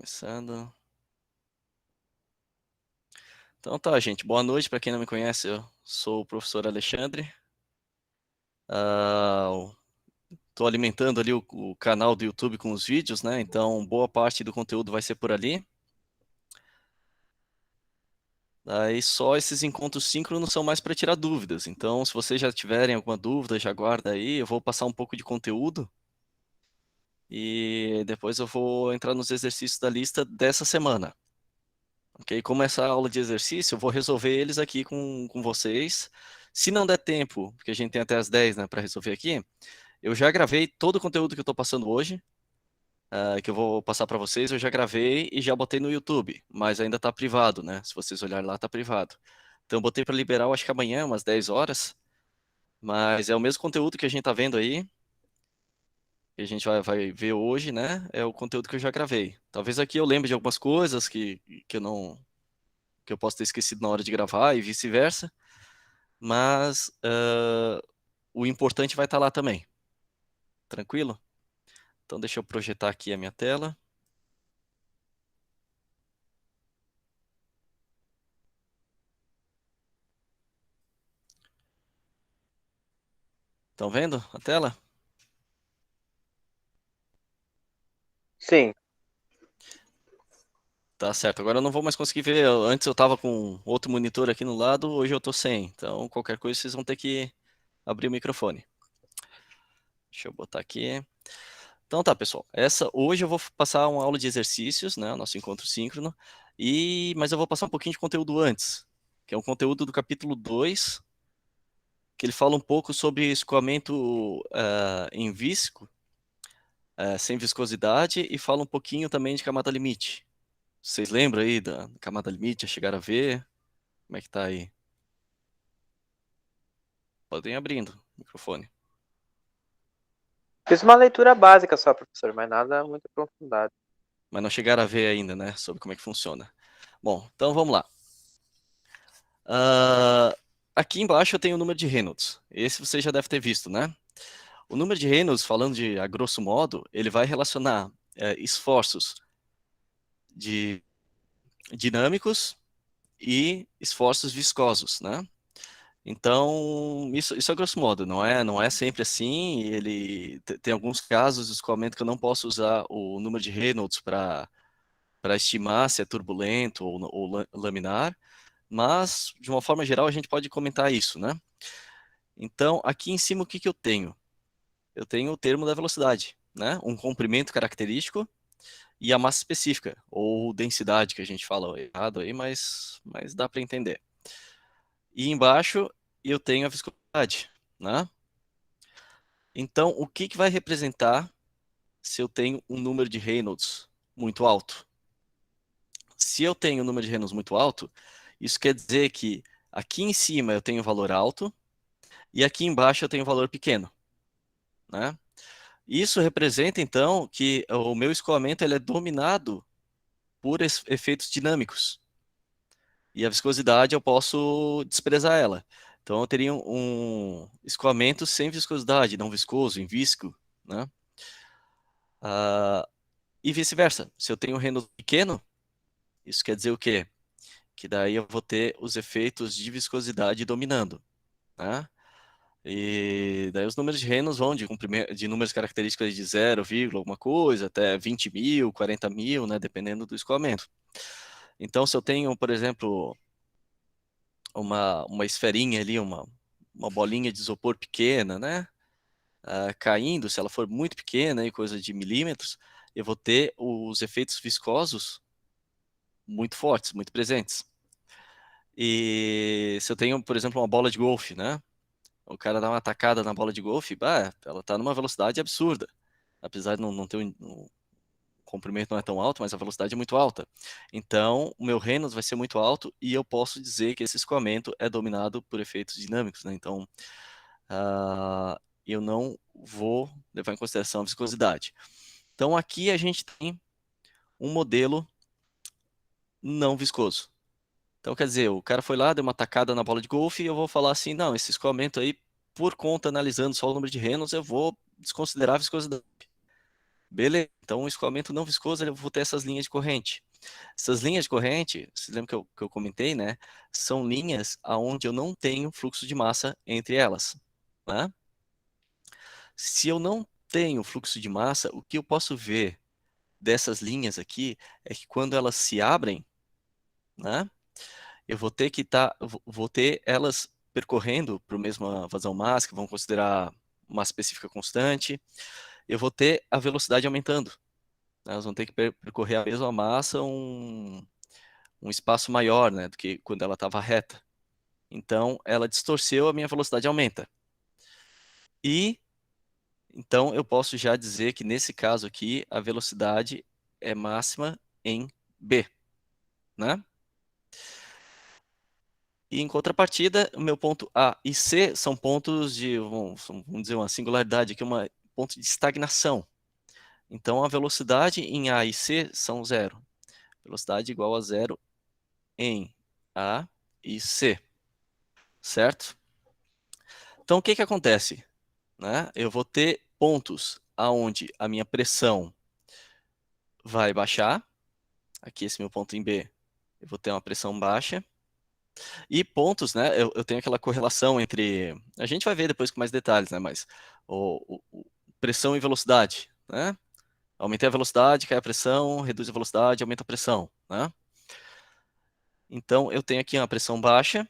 Começando. Então tá, gente. Boa noite. Para quem não me conhece, eu sou o professor Alexandre. Estou alimentando ali o canal do YouTube com os vídeos, né? Então, boa parte do conteúdo vai ser por ali. Daí só esses encontros síncronos são mais para tirar dúvidas. Então, se vocês já tiverem alguma dúvida, já guarda aí. Eu vou passar um pouco de conteúdo e depois eu vou entrar nos exercícios da lista dessa semana. Ok? Como essa aula de exercício, eu vou resolver eles aqui com vocês. Se não der tempo, porque a gente tem até as 10, né, para resolver aqui, eu já gravei todo o conteúdo que eu estou passando hoje, que eu vou passar para vocês, eu já gravei e já botei no YouTube, mas ainda está privado, né? Se vocês olharem lá, está privado. Então, eu botei para liberar, eu acho que amanhã, umas 10 horas, mas é o mesmo conteúdo que a gente está vendo aí, que a gente vai ver hoje, né? É o conteúdo que eu já gravei. Talvez aqui eu lembre de algumas coisas que eu não, que eu posso ter esquecido na hora de gravar e vice-versa. Mas o importante vai estar lá também. Tranquilo? Então deixa eu projetar aqui a minha tela. Estão vendo a tela? Sim. Tá certo. Agora eu não vou mais conseguir ver. Antes eu estava com outro monitor aqui no lado, hoje eu estou sem. Então qualquer coisa vocês vão ter que abrir o microfone. Deixa eu botar aqui. Então tá, pessoal. Hoje eu vou passar uma aula de exercícios, né? O nosso encontro síncrono. Mas eu vou passar um pouquinho de conteúdo antes, que é um conteúdo do capítulo 2, que ele fala um pouco sobre escoamento em visco, sem viscosidade, e fala um pouquinho também de camada limite. Vocês lembram aí da camada limite? Já chegaram a ver? Como é que tá aí? Podem ir abrindo o microfone. Fiz uma leitura básica só, professor, mas nada muito aprofundado. Mas não chegaram a ver ainda, né? Sobre como é que funciona. Bom, então vamos lá. Ah, aqui embaixo eu tenho o número de Reynolds. Esse você já deve ter visto, né? O número de Reynolds, falando de a grosso modo, ele vai relacionar esforços de dinâmicos e esforços viscosos, né? Então, isso é grosso modo, não é sempre assim. Tem alguns casos de escoamento que eu não posso usar o número de Reynolds para estimar se é turbulento ou laminar, mas de uma forma geral a gente pode comentar isso, né? Então, aqui em cima o que que eu tenho? Eu tenho o termo da velocidade, né? Um comprimento característico e a massa específica, ou densidade, que a gente fala errado aí, mas dá para entender. E embaixo eu tenho a viscosidade, né? Então, o que que vai representar se eu tenho um número de Reynolds muito alto? Se eu tenho um número de Reynolds muito alto, isso quer dizer que aqui em cima eu tenho um valor alto e aqui embaixo eu tenho um valor pequeno, né? Isso representa, então, que o meu escoamento ele é dominado por efeitos dinâmicos. E a viscosidade eu posso desprezar ela. Então eu teria um escoamento sem viscosidade, não viscoso, invisco, né? E vice-versa. Se eu tenho um Reynolds pequeno, isso quer dizer o quê? Que daí eu vou ter os efeitos de viscosidade dominando, né? E daí os números de Reynolds vão de números característicos de 0, alguma coisa, até 20.000, 40.000, né? Dependendo do escoamento. Então, se eu tenho, por exemplo, uma esferinha ali, uma bolinha de isopor pequena, né? Caindo, se ela for muito pequena, aí, coisa de milímetros, eu vou ter os efeitos viscosos muito fortes, muito presentes. E se eu tenho, por exemplo, uma bola de golfe, né? O cara dá uma tacada na bola de golfe, bah, ela tá numa velocidade absurda. Apesar de não ter o comprimento não é tão alto, mas a velocidade é muito alta. Então, o meu Reynolds vai ser muito alto e eu posso dizer que esse escoamento é dominado por efeitos dinâmicos, né? Então, eu não vou levar em consideração a viscosidade. Então, aqui a gente tem um modelo não viscoso. Então, quer dizer, o cara foi lá, deu uma tacada na bola de golfe e eu vou falar assim, não, esse escoamento aí, por conta, analisando só o número de Reynolds, eu vou desconsiderar a viscosidade. Beleza, então o escoamento não viscoso, eu vou ter essas linhas de corrente. Essas linhas de corrente, você lembra que eu comentei, né? São linhas aonde eu não tenho fluxo de massa entre elas, né? Se eu não tenho fluxo de massa, o que eu posso ver dessas linhas aqui é que quando elas se abrem, né? Eu vou ter que vou ter elas percorrendo para a mesma vazão máxima, vamos considerar uma específica constante, eu vou ter a velocidade aumentando, né? Elas vão ter que percorrer a mesma massa um espaço maior, né, do que quando ela estava reta. Então, ela distorceu, a minha velocidade aumenta. E, então, eu posso já dizer que nesse caso aqui, a velocidade é máxima em B, né? E em contrapartida, o meu ponto A e C são pontos de, vamos dizer, uma singularidade aqui, um ponto de estagnação. Então, a velocidade em A e C são zero. Velocidade igual a zero em A e C, certo? Então, o que que acontece? Né? Eu vou ter pontos aonde a minha pressão vai baixar. Aqui, esse meu ponto em B, eu vou ter uma pressão baixa. E pontos, né? Eu tenho aquela correlação entre. A gente vai ver depois com mais detalhes, né? Mas pressão e velocidade, né? Aumentei a velocidade, cai a pressão, reduz a velocidade, aumenta a pressão, né? Então, eu tenho aqui uma pressão baixa,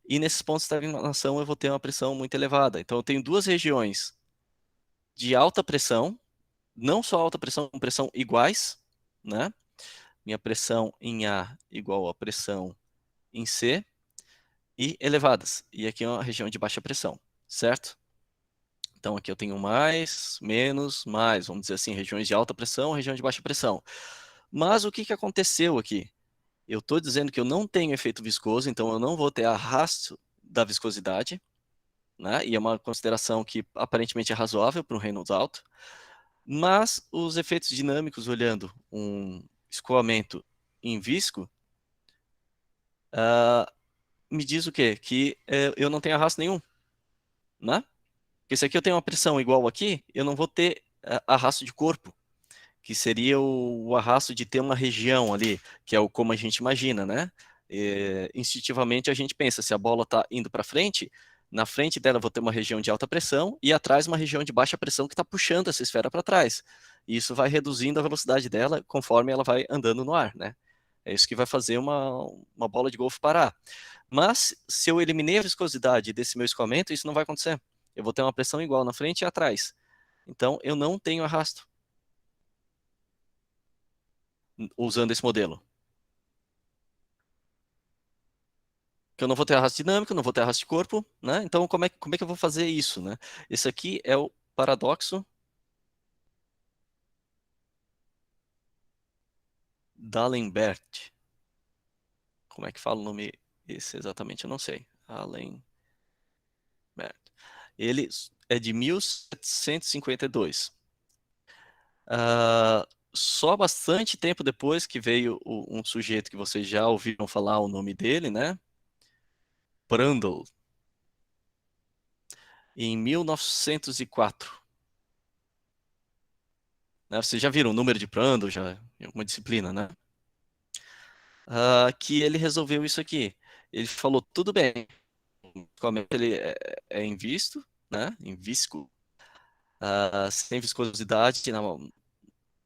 e nesses pontos de estagnação eu vou ter uma pressão muito elevada. Então, eu tenho duas regiões de alta pressão, não só alta pressão, com pressão iguais, né? Minha pressão em A igual a pressão em C, e elevadas. E aqui é uma região de baixa pressão, certo? Então aqui eu tenho mais, menos, mais, vamos dizer assim, regiões de alta pressão, região de baixa pressão. Mas o que que aconteceu aqui? Eu estou dizendo que eu não tenho efeito viscoso, então eu não vou ter arrasto da viscosidade, né? E é uma consideração que aparentemente é razoável para um Reynolds alto. Mas os efeitos dinâmicos, olhando um escoamento em visco, me diz o quê? Que eu não tenho arrasto nenhum, né? Porque se aqui eu tenho uma pressão igual aqui, eu não vou ter arrasto de corpo, que seria o arrasto de ter uma região ali, que é o como a gente imagina, né? Instintivamente a gente pensa, se a bola está indo para frente, na frente dela eu vou ter uma região de alta pressão e atrás uma região de baixa pressão que está puxando essa esfera para trás. E isso vai reduzindo a velocidade dela conforme ela vai andando no ar, né? É isso que vai fazer uma bola de golfe parar. Mas se eu eliminei a viscosidade desse meu escoamento, isso não vai acontecer. Eu vou ter uma pressão igual na frente e atrás. Então eu não tenho arrasto usando esse modelo. Que eu não vou ter arrasto dinâmico, não vou ter arrasto de corpo, né? Então como é que eu vou fazer isso, né? Esse aqui é o paradoxo d'Alembert. Como é que fala o nome esse exatamente? Eu não sei. Alembert. Ele é de 1752. Só bastante tempo depois que veio um sujeito que vocês já ouviram falar o nome dele, né? Prandtl, em 1904. Né? Vocês já viram o número de Prandtl já em alguma disciplina, né? Que ele resolveu isso aqui. Ele falou, tudo bem, como ele é em visto, né? Em visco, sem viscosidade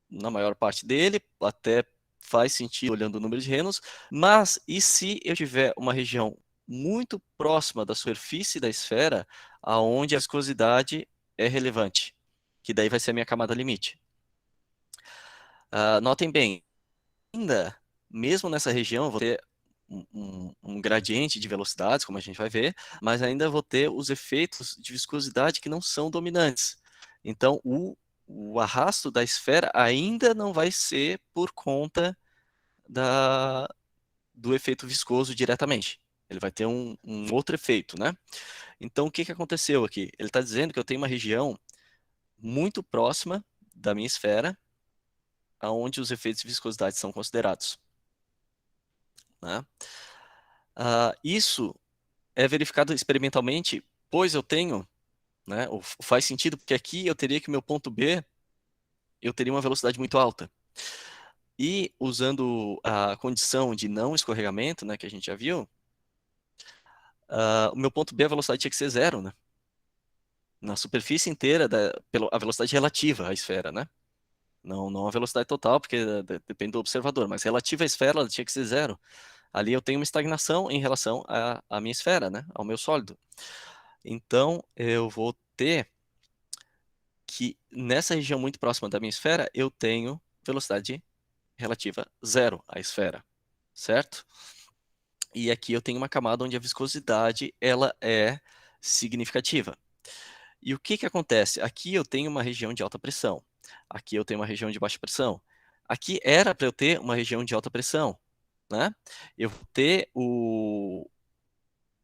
na maior parte dele, até faz sentido olhando o número de Reynolds, mas e se eu tiver uma região muito próxima da superfície da esfera, aonde a viscosidade é relevante, que daí vai ser a minha camada limite. Notem bem, ainda, mesmo nessa região, eu vou ter um gradiente de velocidades, como a gente vai ver, mas ainda vou ter os efeitos de viscosidade que não são dominantes. Então, o arrasto da esfera ainda não vai ser por conta da, do efeito viscoso diretamente. Ele vai ter um outro efeito, né? Então, o que que aconteceu aqui? Ele está dizendo que eu tenho uma região muito próxima da minha esfera, aonde os efeitos de viscosidade são considerados, né? Isso é verificado experimentalmente, pois eu tenho, né, faz sentido, porque aqui eu teria que o meu ponto B eu teria uma velocidade muito alta. E usando a condição de não escorregamento, né, que a gente já viu, o meu ponto B, a velocidade tinha que ser zero, né? Na superfície inteira, a velocidade relativa à esfera, né? Não a velocidade total, porque depende do observador, mas relativa à esfera, ela tinha que ser zero. Ali eu tenho uma estagnação em relação à minha esfera, né? Ao meu sólido. Então, eu vou ter que, nessa região muito próxima da minha esfera, eu tenho velocidade relativa zero à esfera, certo? E aqui eu tenho uma camada onde a viscosidade ela é significativa. E o que que acontece? Aqui eu tenho uma região de alta pressão. Aqui eu tenho uma região de baixa pressão. Aqui era para eu ter uma região de alta pressão, né? Eu vou ter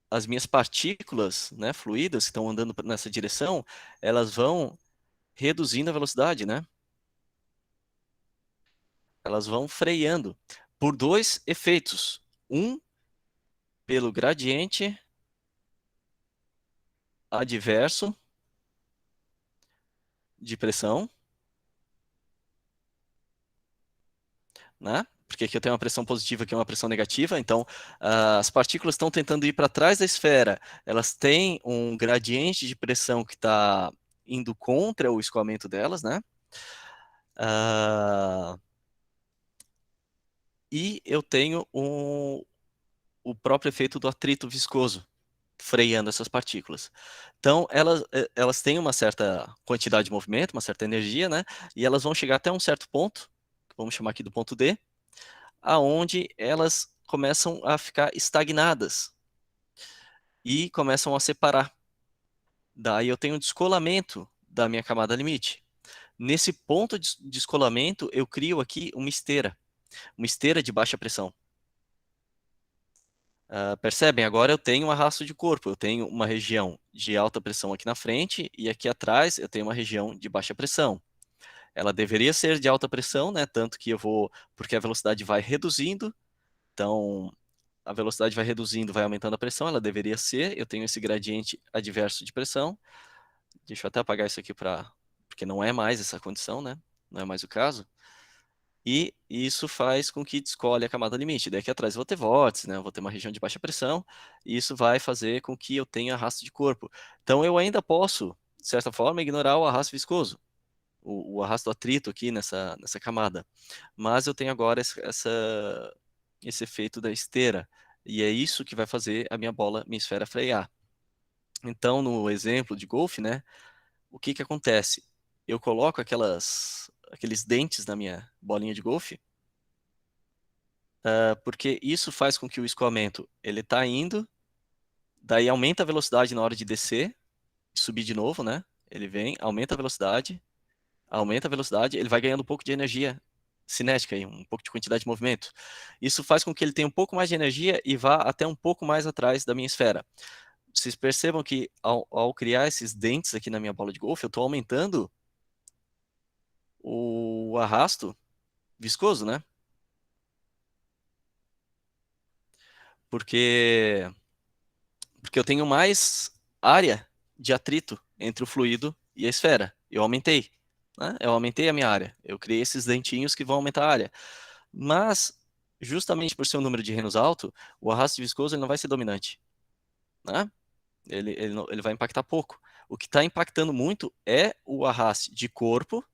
as minhas partículas, né, fluidas que estão andando nessa direção, elas vão reduzindo a velocidade, né? Elas vão freando por dois efeitos. Um, pelo gradiente adverso de pressão, né? Porque aqui eu tenho uma pressão positiva, aqui uma pressão negativa, então as partículas estão tentando ir para trás da esfera, elas têm um gradiente de pressão que está indo contra o escoamento delas, né? Ah, e eu tenho o próprio efeito do atrito viscoso, freando essas partículas. Então, elas têm uma certa quantidade de movimento, uma certa energia, né? E elas vão chegar até um certo ponto, vamos chamar aqui do ponto D, aonde elas começam a ficar estagnadas e começam a separar. Daí eu tenho um descolamento da minha camada limite. Nesse ponto de descolamento, eu crio aqui uma esteira de baixa pressão. Percebem? Agora eu tenho um arrasto de corpo, eu tenho uma região de alta pressão aqui na frente e aqui atrás eu tenho uma região de baixa pressão. Ela deveria ser de alta pressão, né? Tanto que porque a velocidade vai reduzindo, então a velocidade vai reduzindo, vai aumentando a pressão, ela deveria ser. Eu tenho esse gradiente adverso de pressão. Deixa eu até apagar isso aqui porque não é mais essa condição, né? Não é mais o caso. E isso faz com que descole a camada limite. Daí aqui atrás eu vou ter vórtice, né? Eu vou ter uma região de baixa pressão, e isso vai fazer com que eu tenha arrasto de corpo. Então eu ainda posso, de certa forma, ignorar o arrasto viscoso, o arrasto do atrito aqui nessa camada. Mas eu tenho agora esse efeito da esteira. E é isso que vai fazer a minha esfera frear. Então, no exemplo de golfe, né? O que que acontece? Eu coloco aqueles dentes na minha bolinha de golfe, porque isso faz com que o escoamento ele tá indo, daí aumenta a velocidade na hora de descer, subir de novo, né? Ele vem, aumenta a velocidade, ele vai ganhando um pouco de energia cinética aí, um pouco de quantidade de movimento. Isso faz com que ele tenha um pouco mais de energia e vá até um pouco mais atrás da minha esfera. Vocês percebam que ao criar esses dentes aqui na minha bola de golfe, eu estou aumentando o arrasto viscoso, né? Porque, porque eu tenho mais área de atrito entre o fluido e a esfera. Eu aumentei, né? Eu aumentei a minha área. Eu criei esses dentinhos que vão aumentar a área. Mas, justamente por ser um número de Reynolds alto, o arrasto viscoso ele não vai ser dominante, né? Ele vai impactar pouco. O que está impactando muito é o arraste de corpo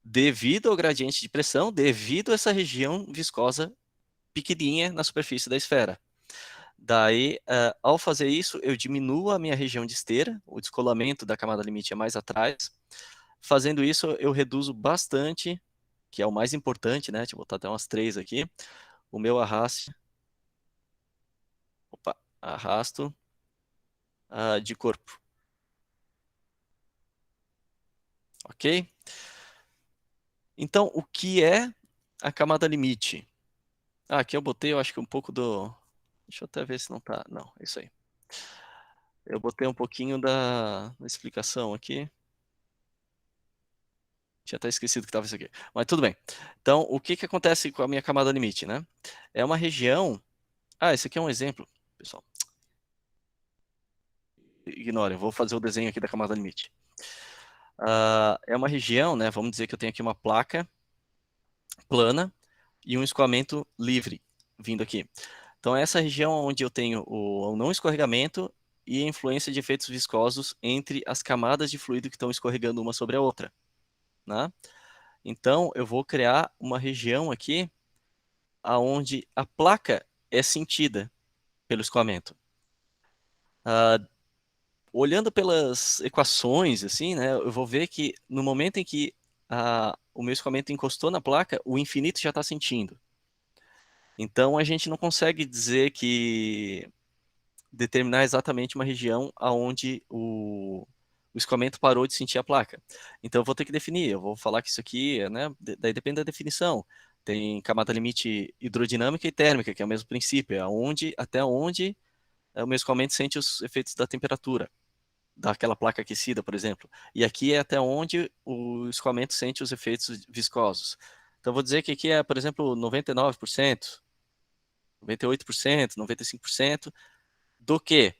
devido ao gradiente de pressão, devido a essa região viscosa pequenininha na superfície da esfera. Daí, ao fazer isso, eu diminuo a minha região de esteira, o descolamento da camada limite é mais atrás. Fazendo isso, eu reduzo bastante, que é o mais importante, né? Deixa eu botar até umas três aqui. O meu arrasto de corpo. Ok? Então, o que é a camada limite? Aqui eu botei, eu acho que um pouco do. Deixa eu até ver se não tá. Não, é isso aí. Eu botei um pouquinho da explicação aqui. Tinha até esquecido que estava isso aqui. Mas tudo bem. Então, o que que acontece com a minha camada limite, né? É uma região. Esse aqui é um exemplo, pessoal. Ignorem, eu vou fazer o desenho aqui da camada limite. É uma região, né? Vamos dizer que eu tenho aqui uma placa plana e um escoamento livre vindo aqui. Então, essa região onde eu tenho o não escorregamento e a influência de efeitos viscosos entre as camadas de fluido que estão escorregando uma sobre a outra, né? Então, eu vou criar uma região aqui aonde a placa é sentida pelo escoamento. Olhando pelas equações, assim, né, eu vou ver que no momento em que o meu escoamento encostou na placa, o infinito já está sentindo. Então, a gente não consegue dizer que determinar exatamente uma região aonde o escoamento parou de sentir a placa. Então, eu vou ter que definir. Eu vou falar que isso aqui, né, daí depende da definição. Tem camada limite hidrodinâmica e térmica, que é o mesmo princípio, até onde o meu escoamento sente os efeitos da temperatura daquela placa aquecida, por exemplo. E aqui é até onde o escoamento sente os efeitos viscosos. Então, vou dizer que aqui é, por exemplo, 99%, 98%, 95% do que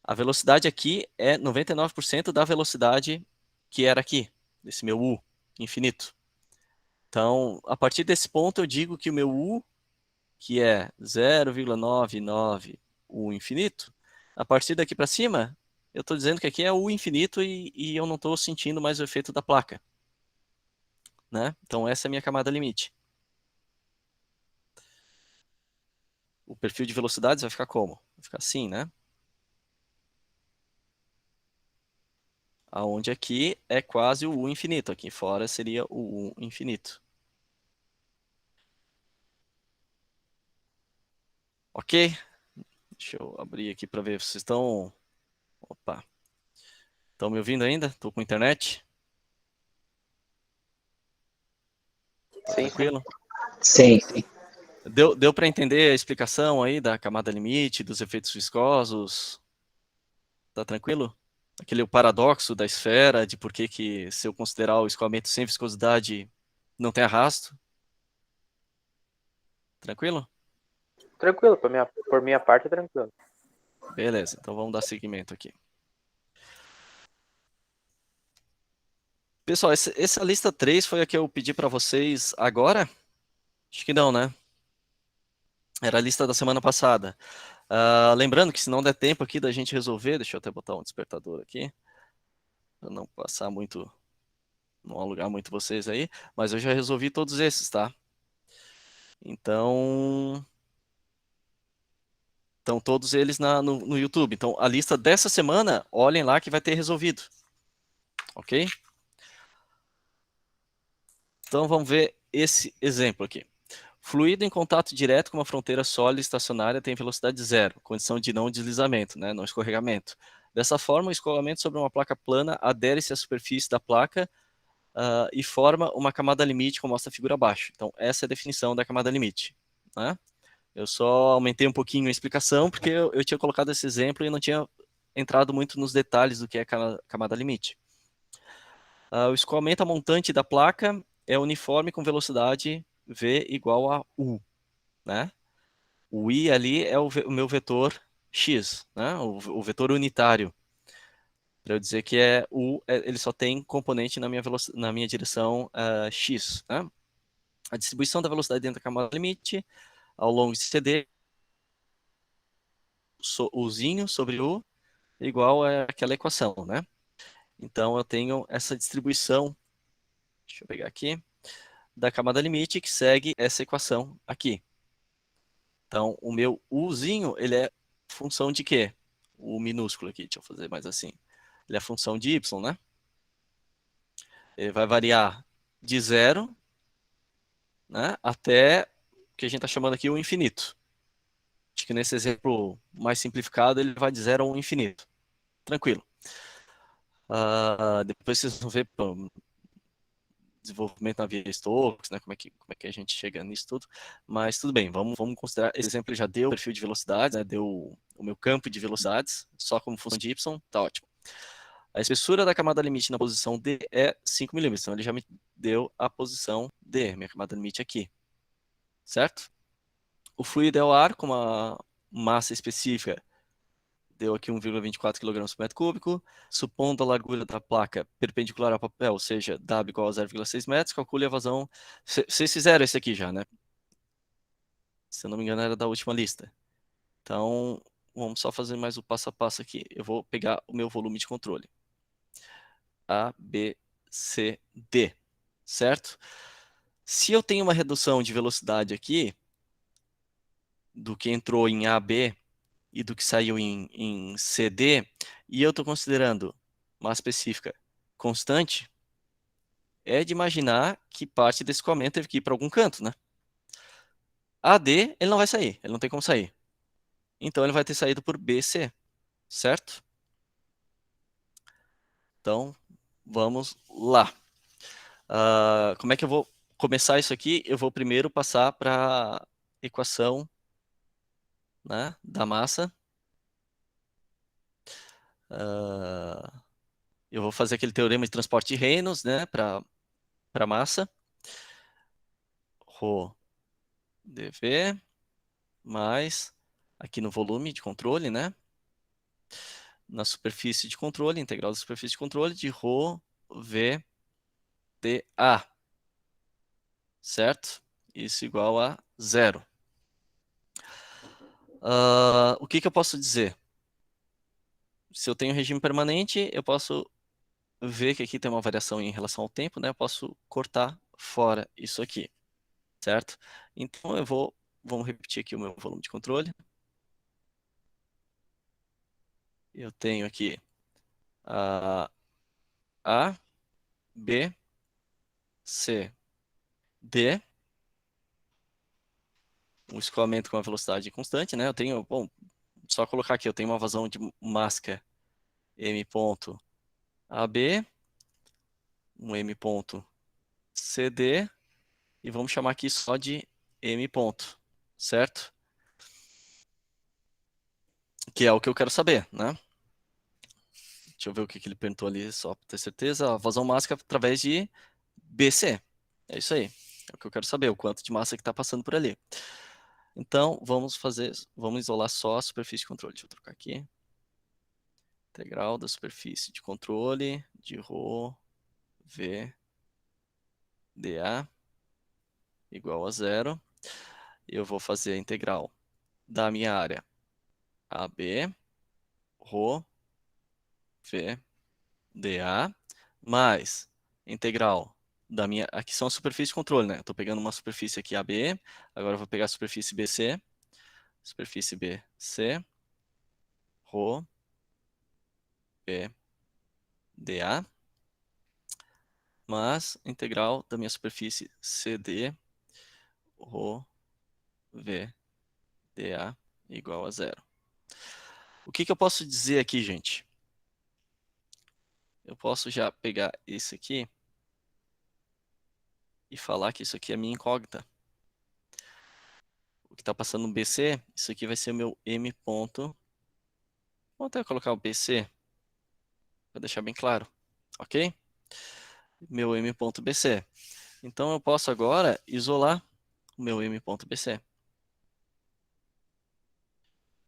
a velocidade aqui é 99% da velocidade que era aqui, desse meu U infinito. Então, a partir desse ponto, eu digo que o meu U, que é 0,99 U infinito, a partir daqui para cima, eu estou dizendo que aqui é U infinito e eu não estou sentindo mais o efeito da placa, né? Então, essa é a minha camada limite. O perfil de velocidades vai ficar como? Vai ficar assim, né? Aonde aqui é quase o U infinito. Aqui fora seria o U infinito. Ok? Deixa eu abrir aqui para ver se vocês estão. Opa, estão me ouvindo ainda? Estou com internet? Tá Sim, sim. tranquilo? Sim, sim. Deu para entender a explicação aí da camada limite, dos efeitos viscosos? Tá tranquilo? Aquele paradoxo da esfera, de por que que se eu considerar o escoamento sem viscosidade não tem arrasto? Tranquilo? Tranquilo, por minha parte, tranquilo. Beleza, então vamos dar seguimento aqui. Pessoal, essa lista 3 foi a que eu pedi para vocês agora? Acho que não, né? Era a lista da semana passada. Lembrando que se não der tempo aqui da gente resolver, deixa eu até botar um despertador aqui, para não passar muito, não alugar muito vocês aí, mas eu já resolvi todos esses, tá? Então, estão todos eles no YouTube. Então, a lista dessa semana, olhem lá que vai ter resolvido, ok? Então, vamos ver esse exemplo aqui. Fluido em contato direto com uma fronteira sólida estacionária tem velocidade zero, condição de não deslizamento, né, não escorregamento. Dessa forma, o escoamento sobre uma placa plana adere-se à superfície da placa e forma uma camada limite, como mostra a figura abaixo. Então, essa é a definição da camada limite, né? Eu só aumentei um pouquinho a explicação, porque eu tinha colocado esse exemplo e não tinha entrado muito nos detalhes do que é camada limite. O escoamento a montante da placa é uniforme com velocidade V igual a U, né? O I ali é o meu vetor X, né? O vetor unitário. Para eu dizer que ele só tem componente na minha direção X, né? A distribuição da velocidade dentro da camada limite ao longo de CD, Uzinho sobre U, igual a aquela equação, né? Então, eu tenho essa distribuição, deixa eu pegar aqui, da camada limite que segue essa equação aqui. Então, o meu Uzinho, ele é função de quê? O minúsculo aqui, deixa eu fazer mais assim. Ele é função de Y, né? Ele vai variar de zero, né, até o que a gente está chamando aqui o infinito. Acho que nesse exemplo mais simplificado, ele vai de zero ao infinito. Tranquilo. Depois vocês vão ver desenvolvimento na via Stokes, né, como é que a gente chega nisso tudo. Mas tudo bem, vamos considerar. Esse exemplo já deu o perfil de velocidades, né, deu o meu campo de velocidades, só como função de Y, tá ótimo. A espessura da camada limite na posição D é 5 milímetros. Então, ele já me deu a posição D, minha camada limite aqui. Certo? O fluido é o ar com uma massa específica deu aqui 1,24 kg por metro cúbico. Supondo a largura da placa perpendicular ao papel, ou seja, W igual a 0,6 metros, calcule a vazão. Vocês fizeram esse aqui já, né? Se eu não me engano, era da última lista. Então, vamos só fazer mais o passo a passo aqui. Eu vou pegar o meu volume de controle. A, B, C, D, certo? Se eu tenho uma redução de velocidade aqui, do que entrou em AB e do que saiu em CD, e eu estou considerando massa específica constante, é de imaginar que parte desse escoamento teve que ir para algum canto, né? AD, ele não vai sair, ele não tem como sair. Então, ele vai ter saído por BC, certo? Então, vamos lá. Como é que eu vou começar isso aqui? Eu vou primeiro passar para a equação, né, da massa. Ah, eu vou fazer aquele teorema de transporte de Reynolds, né, para massa. Rho dV mais, aqui no volume de controle, né, na superfície de controle, integral da superfície de controle, de Rho V dA, certo? Isso igual a zero. O que que eu posso dizer? Se eu tenho regime permanente, eu posso ver que aqui tem uma variação em relação ao tempo, né? Eu posso cortar fora isso aqui, certo? Então vamos repetir aqui o meu volume de controle. Eu tenho aqui A, B, C, D, um escoamento com uma velocidade constante, né? Eu tenho, bom, só colocar aqui, eu tenho uma vazão de máscara M ponto AB, um M ponto CD, e vamos chamar aqui só de M ponto, certo? Que é o que eu quero saber, né? Deixa eu ver o que que ele perguntou ali, só para ter certeza. A vazão máxima através de BC. É isso aí. É o que eu quero saber, o quanto de massa que está passando por ali. Então, vamos isolar só a superfície de controle. Deixa eu trocar aqui. Integral da superfície de controle de ρ v dA igual a zero. Eu vou fazer a integral da minha área AB, ρ v dA, mais integral da minha. Aqui são a superfície de controle, né? Estou pegando uma superfície aqui AB, agora eu vou pegar a superfície BC, superfície BC, ρ v dA, mais integral da minha superfície CD, ρ v dA igual a zero. O que que eu posso dizer aqui, gente? Eu posso já pegar esse aqui e falar que isso aqui é minha incógnita. O que está passando no BC, isso aqui vai ser o meu M ponto. Vou até colocar o BC para deixar bem claro, ok? Meu M ponto BC. Então eu posso agora isolar o meu M ponto BC.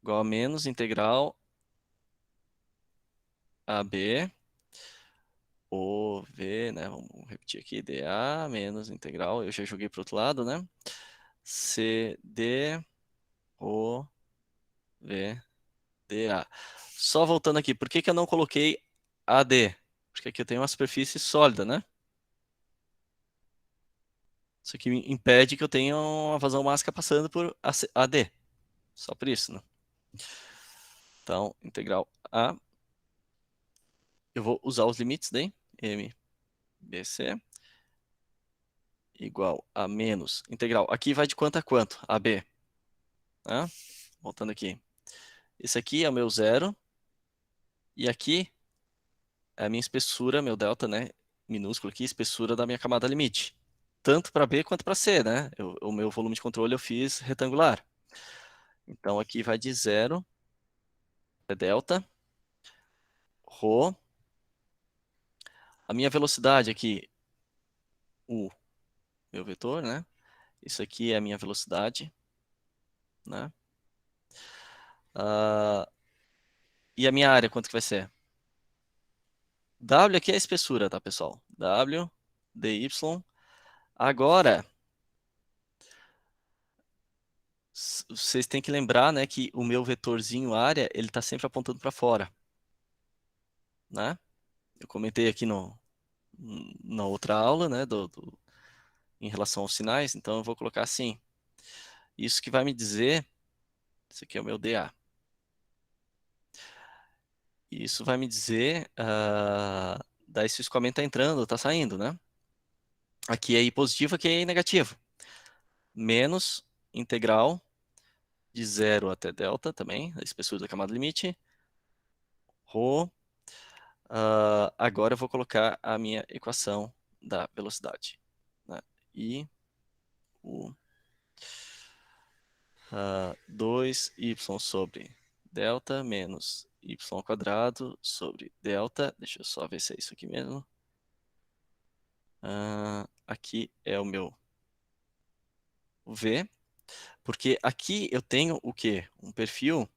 Igual a menos integral AB o V, né? Vamos repetir aqui, dA menos integral, eu já joguei para o outro lado, né? CD o V dA. Só voltando aqui, por que que eu não coloquei AD? Porque aqui eu tenho uma superfície sólida, né? Isso aqui impede que eu tenha uma vazão máxima passando por AD. Só por isso, né? Então, integral A. Eu vou usar os limites daí. MBC igual a menos integral. Aqui vai de quanto a quanto? AB. Né? Voltando aqui. Esse aqui é o meu zero. E aqui é a minha espessura, meu delta, né? Minúsculo aqui, espessura da minha camada limite. Tanto para B quanto para C, né? O meu volume de controle eu fiz retangular. Então aqui vai de zero é delta, ρ. A minha velocidade aqui, U, meu vetor, né? Isso aqui é a minha velocidade, né? E a minha área, quanto que vai ser? W aqui é a espessura, tá, pessoal? W, dy. Agora, vocês têm que lembrar, né, que o meu vetorzinho área, ele está sempre apontando para fora, né? Eu comentei aqui na outra aula, né, em relação aos sinais, então eu vou colocar assim. Isso que vai me dizer, isso aqui é o meu dA. Isso vai me dizer, daí se o escoamento está entrando, está saindo, né? Aqui é I positivo, aqui é I negativo. Menos integral de zero até delta também, a espessura da camada limite, ρ. Agora eu vou colocar a minha equação da velocidade, né? I, U, 2y sobre delta menos y quadrado sobre delta. Deixa eu só ver se é isso aqui mesmo. Aqui é o meu V, porque aqui eu tenho o quê? Um perfil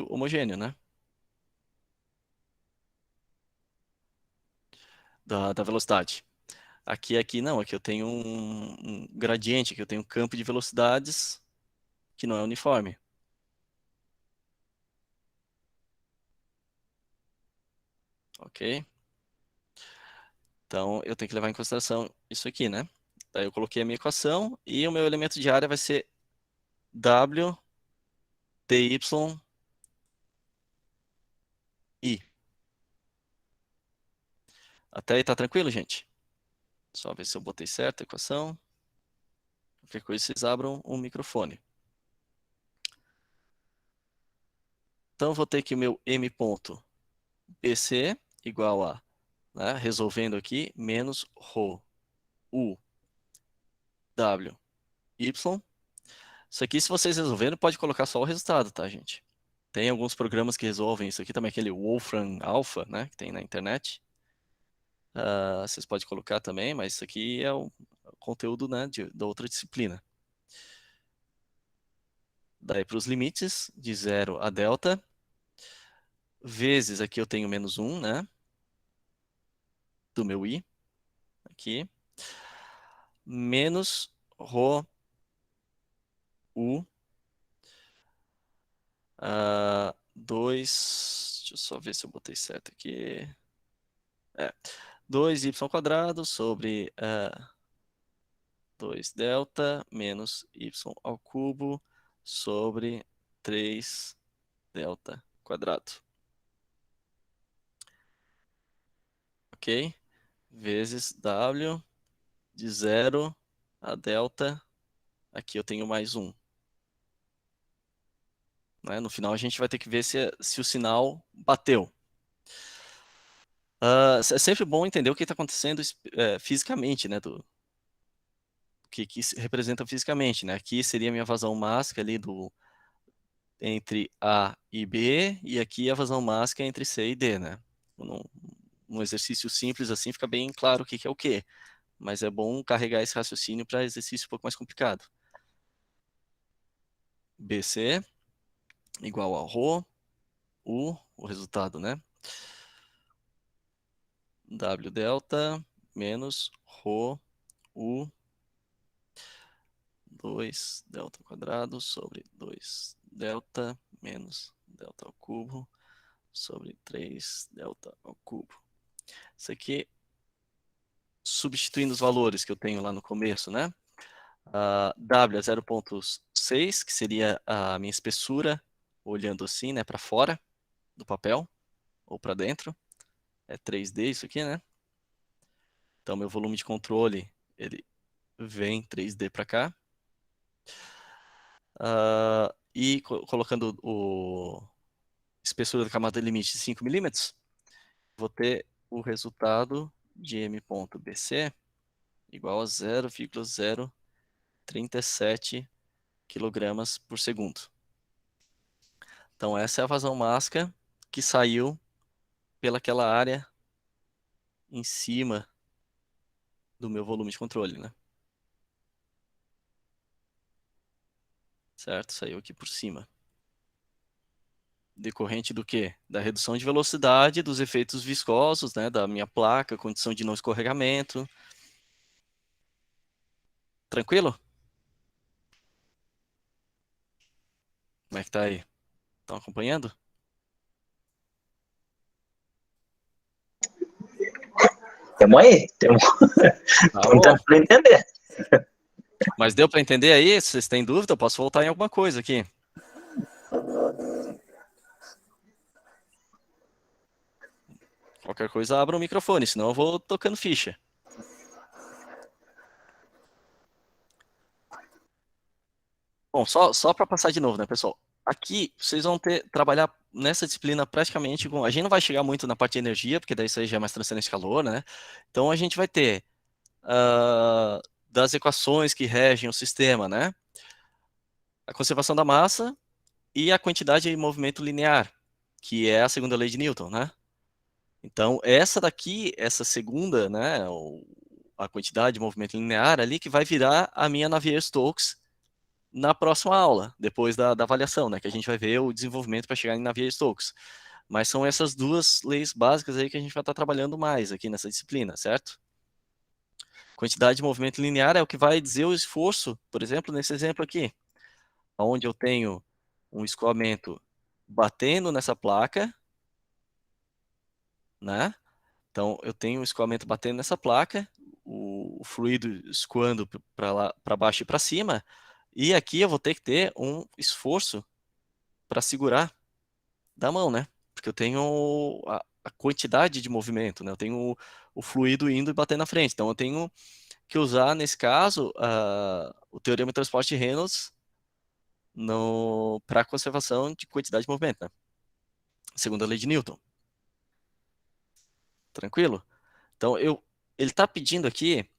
homogêneo, né? Da velocidade. Aqui não, aqui eu tenho um gradiente, aqui eu tenho um campo de velocidades que não é uniforme, ok? Então eu tenho que levar em consideração isso aqui, né? Daí eu coloquei a minha equação e o meu elemento de área vai ser W dy I. Até aí tá tranquilo, gente? Só ver se eu botei certo a equação. Qualquer coisa vocês abram o microfone. Então eu vou ter que o meu M ponto BC igual a, né, resolvendo aqui, menos ρ U W Y. Isso aqui, se vocês resolverem, pode colocar só o resultado, tá, gente? Tem alguns programas que resolvem isso aqui também, aquele Wolfram Alpha, né, que tem na internet. Vocês podem colocar também, mas isso aqui é o conteúdo, né, da outra disciplina. Daí para os limites, de zero a delta, vezes aqui eu tenho menos 1, né, do meu i, aqui, menos ρ u 2, deixa eu só ver se eu botei certo aqui. 2y quadrado sobre 2 delta menos y ao cubo sobre 3 delta quadrado. Ok? Vezes w de zero a delta. Aqui eu tenho mais 1. Né? No final a gente vai ter que ver se o sinal bateu. É sempre bom entender o que está acontecendo fisicamente, né? Que se representa fisicamente, né? Aqui seria a minha vazão máxima ali entre A e B, e aqui a vazão máxima entre C e D, né? Num exercício simples assim fica bem claro o que é o que, mas é bom carregar esse raciocínio para exercício um pouco mais complicado. BC igual a ρ, U, o resultado, né? W delta menos ρ, U, 2 delta quadrado sobre 2 delta menos delta ao cubo sobre 3 delta ao cubo. Isso aqui, substituindo os valores que eu tenho lá no começo, né? W é 0,6, que seria a minha espessura, olhando assim, né, para fora do papel, ou para dentro. É 3D isso aqui, né? Então, meu volume de controle, ele vem 3D para cá. E colocando o espessura da camada limite de 5 milímetros, vou ter o resultado de m.bc igual a 0,037 quilogramas por segundo. Então, essa é a vazão máxima que saiu pelaquela área em cima do meu volume de controle, né? certo? Saiu aqui por cima. Decorrente do quê? Da redução de velocidade, dos efeitos viscosos, né, da minha placa, condição de não escorregamento. Tranquilo? Como é que tá aí? Estão acompanhando? Tamo aí, temos Tá bom. tentando entender. Mas deu para entender aí? Se vocês têm dúvida, eu posso voltar em alguma coisa aqui. Qualquer coisa, abra o microfone, senão eu vou tocando ficha. Bom, só para passar de novo, né, pessoal? Aqui vocês vão trabalhar nessa disciplina praticamente com. A gente não vai chegar muito na parte de energia, porque daí isso aí já é mais transferência de calor, né? Então a gente vai ter das equações que regem o sistema, né? A conservação da massa e a quantidade de movimento linear, que é a segunda lei de Newton, né? Então, essa daqui, essa segunda, né, a quantidade de movimento linear ali, que vai virar a minha Navier-Stokes na próxima aula, depois da avaliação, né, que a gente vai ver o desenvolvimento para chegar em Navier-Stokes. Mas são essas duas leis básicas aí que a gente vai estar trabalhando mais aqui nessa disciplina, certo? Quantidade de movimento linear é o que vai dizer o esforço, por exemplo, nesse exemplo aqui, onde eu tenho um escoamento batendo nessa placa, né? Então, eu tenho um escoamento batendo nessa placa, o fluido escoando para lá, para baixo e para cima, e aqui eu vou ter que ter um esforço para segurar da mão, né? Porque eu tenho a quantidade de movimento, né? Eu tenho o fluido indo e batendo na frente. Então, eu tenho que usar, nesse caso, o teorema de transporte de Reynolds para conservação de quantidade de movimento, né? Segundo a lei de Newton. Tranquilo? Então, ele está pedindo aqui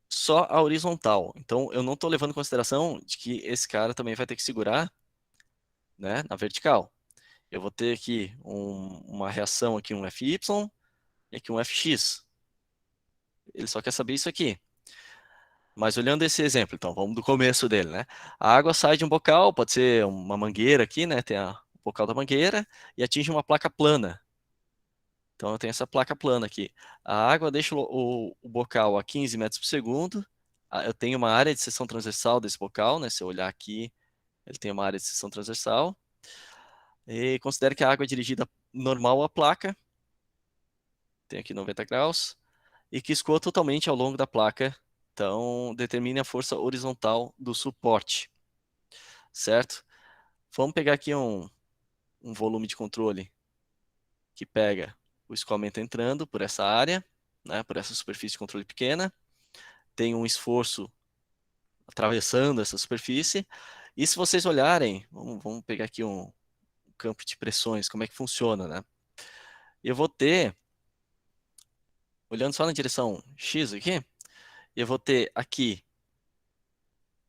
só a horizontal. Então, eu não estou levando em consideração de que esse cara também vai ter que segurar, né, na vertical. Eu vou ter aqui uma reação, aqui um FY e aqui um FX. Ele só quer saber isso aqui. Mas olhando esse exemplo, então, vamos do começo dele, né? A água sai de um bocal, pode ser uma mangueira aqui, né? Tem o bocal da mangueira e atinge uma placa plana. Então, eu tenho essa placa plana aqui. A água deixa o bocal a 15 metros por segundo. Eu tenho uma área de seção transversal desse bocal, né? Se eu olhar aqui, ele tem uma área de seção transversal. E considere que a água é dirigida normal à placa. Tem aqui 90 graus. E que escoa totalmente ao longo da placa. Então, determine a força horizontal do suporte. Certo? Vamos pegar aqui um volume de controle que pega o escoamento entrando por essa área, né? Por essa superfície de controle pequena. Tem um esforço atravessando essa superfície. E se vocês olharem, vamos pegar aqui um campo de pressões, como é que funciona, né? Eu vou ter, olhando só na direção X aqui, eu vou ter aqui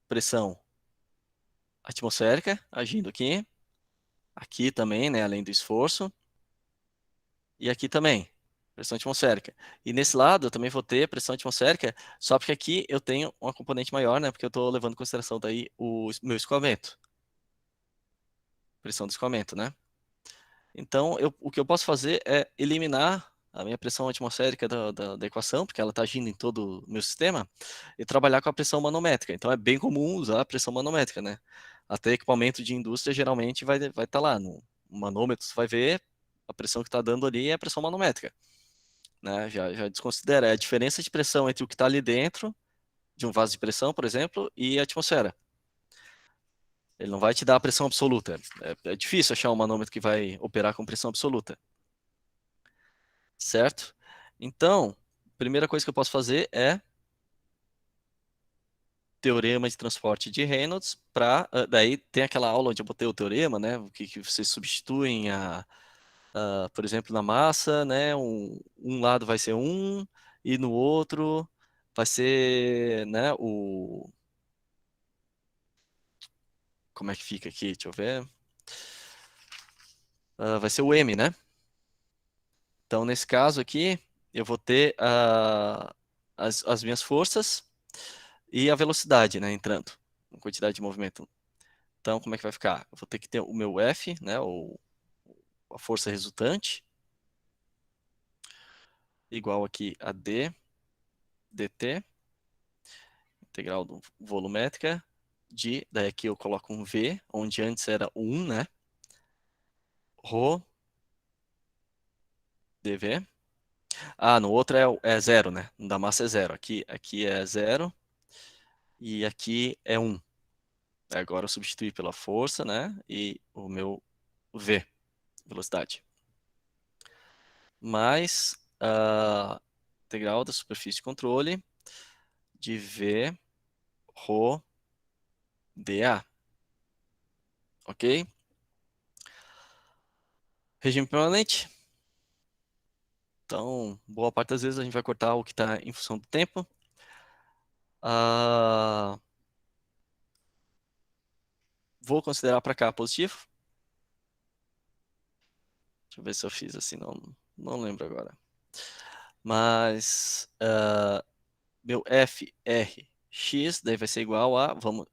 pressão atmosférica agindo aqui também, né, além do esforço, e aqui também, pressão atmosférica. E nesse lado eu também vou ter pressão atmosférica, só porque aqui eu tenho uma componente maior, né, porque eu estou levando em consideração daí o meu escoamento, pressão do escoamento, né? Então, o que eu posso fazer é eliminar a minha pressão atmosférica da equação, porque ela está agindo em todo o meu sistema, e trabalhar com a pressão manométrica. Então, é bem comum usar a pressão manométrica, né? Até equipamento de indústria geralmente vai estar lá. No manômetro, você vai ver a pressão que está dando ali é a pressão manométrica, né? Já desconsidera. É a diferença de pressão entre o que está ali dentro, de um vaso de pressão, por exemplo, e a atmosfera. Ele não vai te dar a pressão absoluta. É difícil achar um manômetro que vai operar com pressão absoluta. Certo? Então, a primeira coisa que eu posso fazer é teorema de transporte de Reynolds para daí tem aquela aula onde eu botei o teorema, né? O que vocês substituem por exemplo, na massa, né? Um lado vai ser um e no outro vai ser, né? Como é que fica aqui? Deixa eu ver. Vai ser o M, né? Então, nesse caso aqui, eu vou ter as minhas forças e a velocidade, né? Entrando, a quantidade de movimento. Então, como é que vai ficar? Eu vou ter que ter o meu F, né, ou a força resultante, igual aqui a D, dt, integral do volumétrica, daí aqui eu coloco um V, onde antes era 1, né? Rho, dV. Ah, no outro é zero, né? No da massa é zero. Aqui é zero e aqui é 1. Agora eu substituí pela força, né? E o meu V, velocidade. Mais a integral da superfície de controle de V, Rho, dA. Ok? Regime permanente. Então, boa parte das vezes a gente vai cortar o que está em função do tempo. Vou considerar para cá positivo. Deixa eu ver se eu fiz assim, não lembro agora. Mas meu FRx, daí vai ser igual a, vamos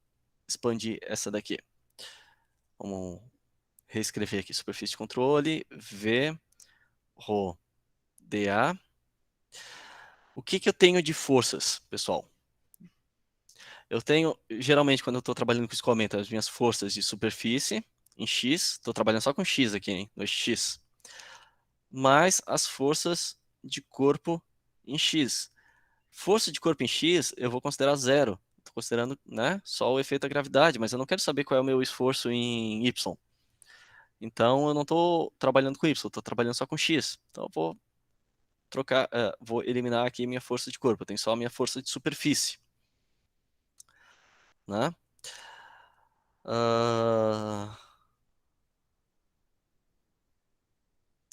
expandir essa daqui. Vamos reescrever aqui, superfície de controle, V, Rho, dA. O que que eu tenho de forças, pessoal? Eu tenho, geralmente, quando eu estou trabalhando com escoamento, as minhas forças de superfície em X, estou trabalhando só com X aqui, hein, no X, mais as forças de corpo em X. Força de corpo em X, eu vou considerar zero. Estou considerando, né, só o efeito da gravidade, mas eu não quero saber qual é o meu esforço em Y. Então, eu não estou trabalhando com Y, estou trabalhando só com X. Então, eu vou trocar, vou eliminar aqui minha força de corpo. Eu tenho só a minha força de superfície, né?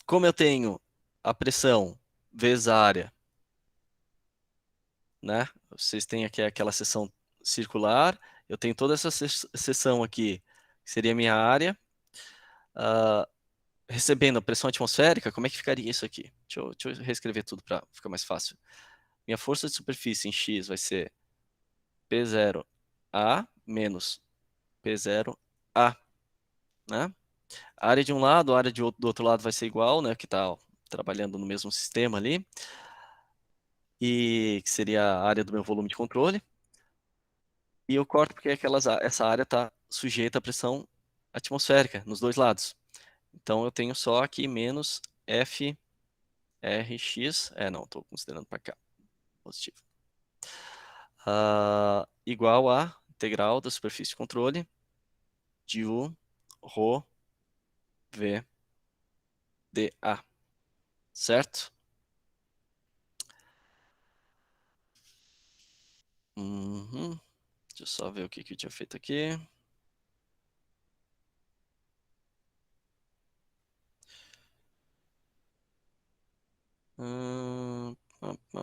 Como eu tenho a pressão vezes a área, né? Vocês têm aqui aquela seção circular, eu tenho toda essa seção aqui, que seria a minha área, recebendo a pressão atmosférica, como é que ficaria isso aqui? Deixa eu reescrever tudo para ficar mais fácil. Minha força de superfície em X vai ser P0A menos P0A, né? A área de um lado, a área do outro lado vai ser igual, né? Que está trabalhando no mesmo sistema ali. E que seria a área do meu volume de controle. E eu corto porque essa área está sujeita à pressão atmosférica nos dois lados. Então eu tenho só aqui menos FRx, não, estou considerando para cá, positivo. Igual a integral da superfície de controle de U, Rho, V, dA. Certo? Uhum. Deixa eu só ver o que eu tinha feito aqui. Pá, pá.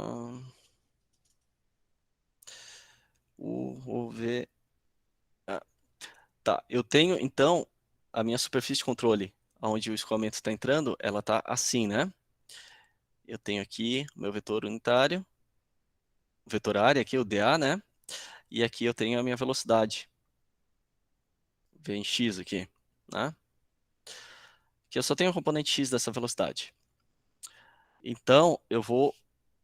Vou ver. Tá, eu tenho então a minha superfície de controle, onde o escoamento está entrando, ela está assim, né? Eu tenho aqui o meu vetor unitário, o vetor área aqui, o dA, né? E aqui eu tenho a minha velocidade, V em x aqui, né? Que eu só tenho o componente x dessa velocidade. Então, eu vou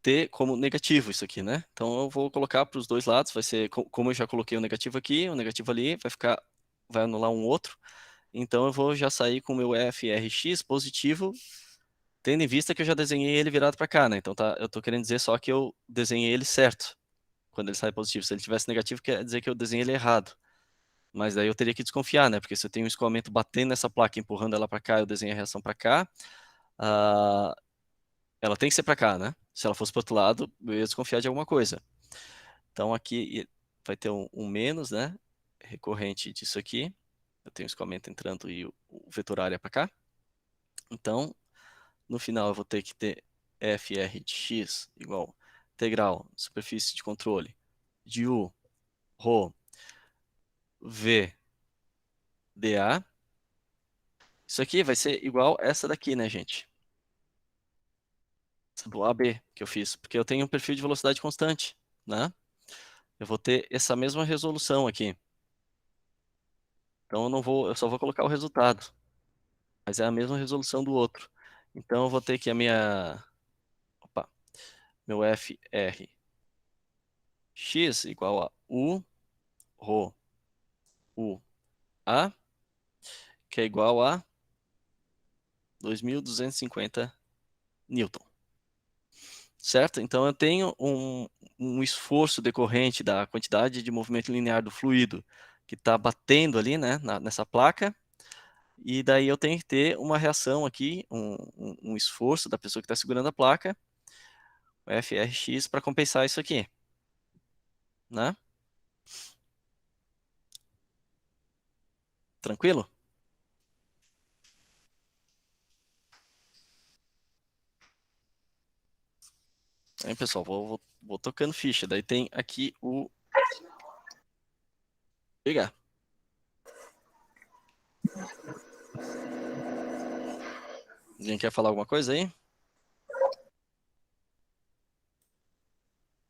ter como negativo isso aqui, né? Então, eu vou colocar para os dois lados, vai ser, como eu já coloquei o negativo aqui, o negativo ali, vai anular um outro. Então, eu vou já sair com o meu FRx positivo, tendo em vista que eu já desenhei ele virado para cá, né? Então, eu estou querendo dizer só que eu desenhei ele certo, quando ele sai positivo. Se ele tivesse negativo, quer dizer que eu desenhei ele errado. Mas daí eu teria que desconfiar, né? Porque se eu tenho um escoamento batendo nessa placa, empurrando ela para cá, eu desenho a reação para cá, ah, ela tem que ser para cá, né? Se ela fosse para outro lado, eu ia desconfiar de alguma coisa. Então aqui vai ter um menos, né? Recorrente disso aqui. Eu tenho o escoamento entrando e o vetor área para cá. Então, no final eu vou ter que ter FR de x igual integral superfície de controle de U, Rho, V, dA. Isso aqui vai ser igual essa daqui, né, gente? Essa do AB que eu fiz, porque eu tenho um perfil de velocidade constante, né? Eu vou ter essa mesma resolução aqui. Então eu só vou colocar o resultado, mas é a mesma resolução do outro. Então eu vou ter que meu FRX igual a U ρ U A, que é igual a 2.250 newton. Certo? Então eu tenho um esforço decorrente da quantidade de movimento linear do fluido que está batendo ali, né, nessa placa, e daí eu tenho que ter uma reação aqui, um esforço da pessoa que está segurando a placa, o FRX, para compensar isso aqui, né? Tranquilo? Aí, pessoal, vou tocando ficha. Daí tem aqui o... Liga. Alguém quer falar alguma coisa aí?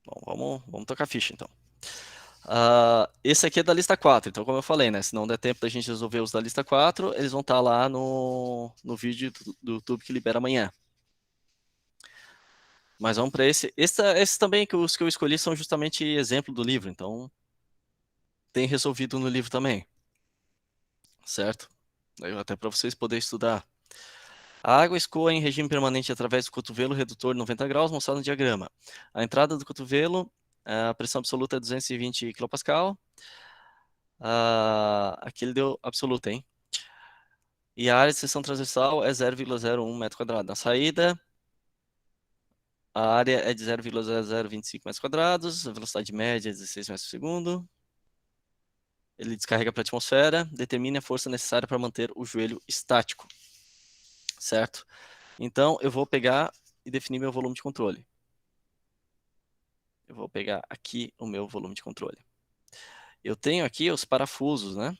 Bom, vamos tocar ficha, então. Esse aqui é da lista 4, então como eu falei, né? Se não der tempo da gente resolver os da lista 4, eles vão estar lá no vídeo do YouTube que libera amanhã. Mas vamos para esse. Esses também, os que eu escolhi, são justamente exemplo do livro, então tem resolvido no livro também. Certo? Até para vocês poderem estudar. A água escoa em regime permanente através do cotovelo redutor 90 graus, mostrado no diagrama. A entrada do cotovelo, a pressão absoluta é 220 kPa. Aqui ele deu absoluta, hein? E a área de seção transversal é 0,01 metro quadrado. Na saída, a área é de 0,0025 metros quadrados, a velocidade média é 16 metros por segundo. Ele descarrega para a atmosfera, determine a força necessária para manter o joelho estático. Certo? Então, eu vou pegar e definir meu volume de controle. Eu vou pegar aqui o meu volume de controle. Eu tenho aqui os parafusos, né?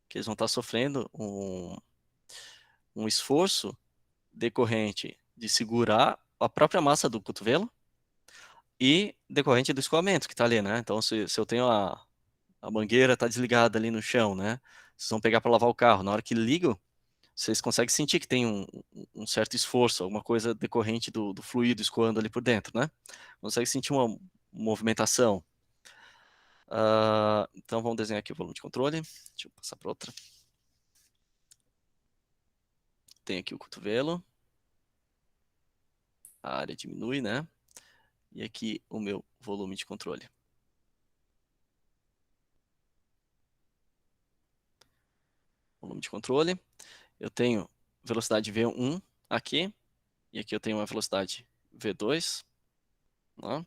Que eles vão estar sofrendo um esforço decorrente de segurar a própria massa do cotovelo e decorrente do escoamento que está ali, né? Então, se eu tenho a mangueira está desligada ali no chão, né? Vocês vão pegar para lavar o carro. Na hora que ligam, vocês conseguem sentir que tem um certo esforço, alguma coisa decorrente do fluido escoando ali por dentro, né? Consegue sentir uma movimentação. Então vamos desenhar aqui o volume de controle. Deixa eu passar para outra. Tem aqui o cotovelo. A área diminui, né? E aqui o meu volume de controle. Volume de controle. Eu tenho velocidade V1 aqui. E aqui eu tenho uma velocidade V2. Né?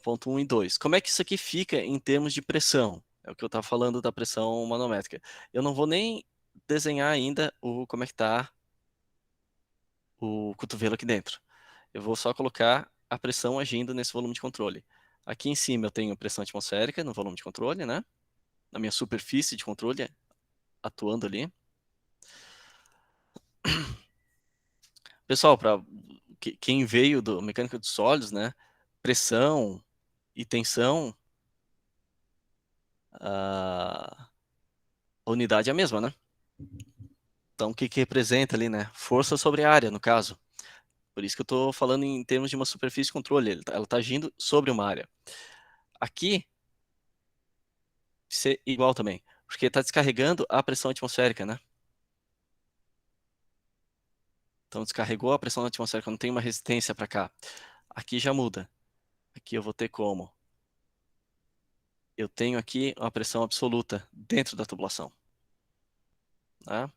Ponto 1 e 2. Como é que isso aqui fica em termos de pressão? É o que eu estava falando da pressão manométrica. Eu não vou nem desenhar ainda como é que está o cotovelo aqui dentro. Eu vou só colocar a pressão agindo nesse volume de controle. Aqui em cima eu tenho pressão atmosférica no volume de controle, né? Na minha superfície de controle atuando ali. Pessoal, para quem veio do mecânica dos sólidos, né? Pressão e tensão, a unidade é a mesma, né? Então, o que que representa ali, né? Força sobre a área, no caso. Por isso que eu estou falando em termos de uma superfície de controle. Ela está agindo sobre uma área. Aqui, ser igual também, porque está descarregando a pressão atmosférica, né? Então, descarregou a pressão atmosférica, não tem uma resistência para cá. Aqui já muda. Aqui eu vou ter como? Eu tenho aqui uma pressão absoluta dentro da tubulação. Tá?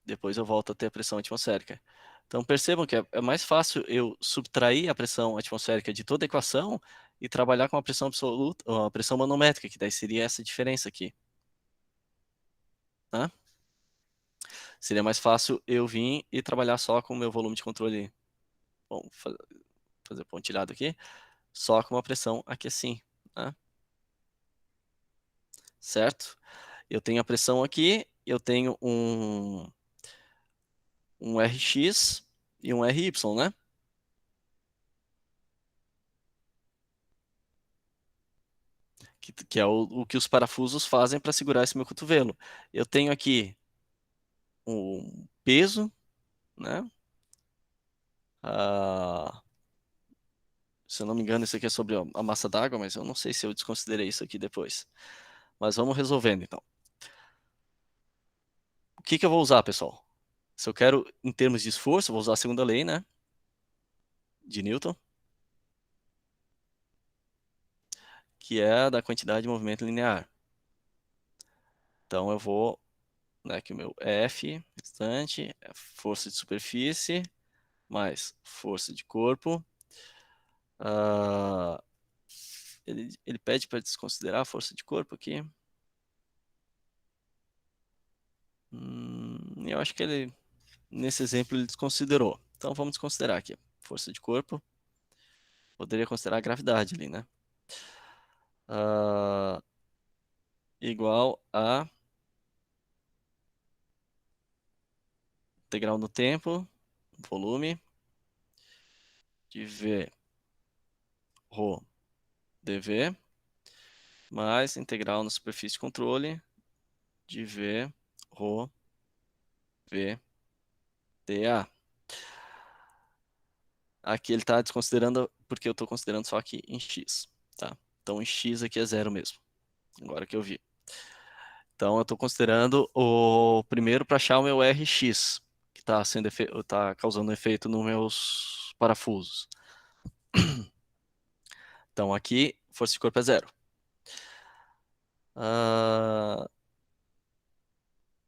Depois eu volto a ter a pressão atmosférica. Então percebam que é mais fácil eu subtrair a pressão atmosférica de toda a equação e trabalhar com a pressão absoluta, ou a pressão manométrica, que daí seria essa diferença aqui. Tá? Seria mais fácil eu vir e trabalhar só com o meu volume de controle. Bom, fazer pontilhado aqui. Só com uma pressão aqui assim. Tá? Certo? Eu tenho a pressão aqui, eu tenho um Rx e um Ry, né? que é o que os parafusos fazem para segurar esse meu cotovelo. Eu tenho aqui um peso, né? Se eu não me engano, isso aqui é sobre a massa d'água, mas eu não sei se eu desconsiderei isso aqui depois. Mas vamos resolvendo, então. O que que eu vou usar, pessoal? Se eu quero, em termos de esforço, eu vou usar a segunda lei, né? De Newton, que é a da quantidade de movimento linear. Então, eu vou, né, que o meu F, restante, é força de superfície, mais força de corpo. Ah, ele pede para desconsiderar a força de corpo aqui. Eu acho que ele, nesse exemplo, ele desconsiderou. Então, vamos desconsiderar aqui. Força de corpo. Poderia considerar a gravidade ali, né? Igual a integral no tempo, volume, de V ρ dV, mais integral na superfície de controle, de V ρ V dA. Aqui ele está desconsiderando, porque eu estou considerando só aqui em x, tá? Então, em x aqui é zero mesmo, agora que eu vi. Então, eu estou considerando o primeiro para achar o meu Rx, que está causando efeito nos meus parafusos. Então, aqui, força de corpo é zero.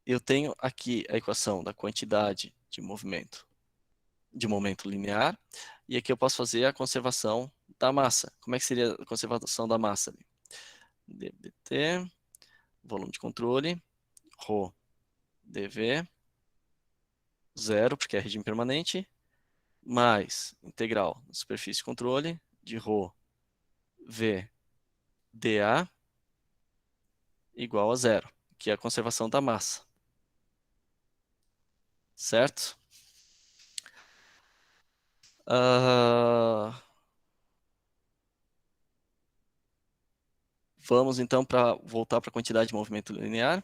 Eu tenho aqui a equação da quantidade de momento linear, e aqui eu posso fazer a conservação da massa. Como é que seria a conservação da massa? dBT, volume de controle, ρ dV, zero, porque é regime permanente, mais integral na superfície de controle de ρ V dA igual a zero, que é a conservação da massa. Certo? Vamos então para voltar para a quantidade de movimento linear.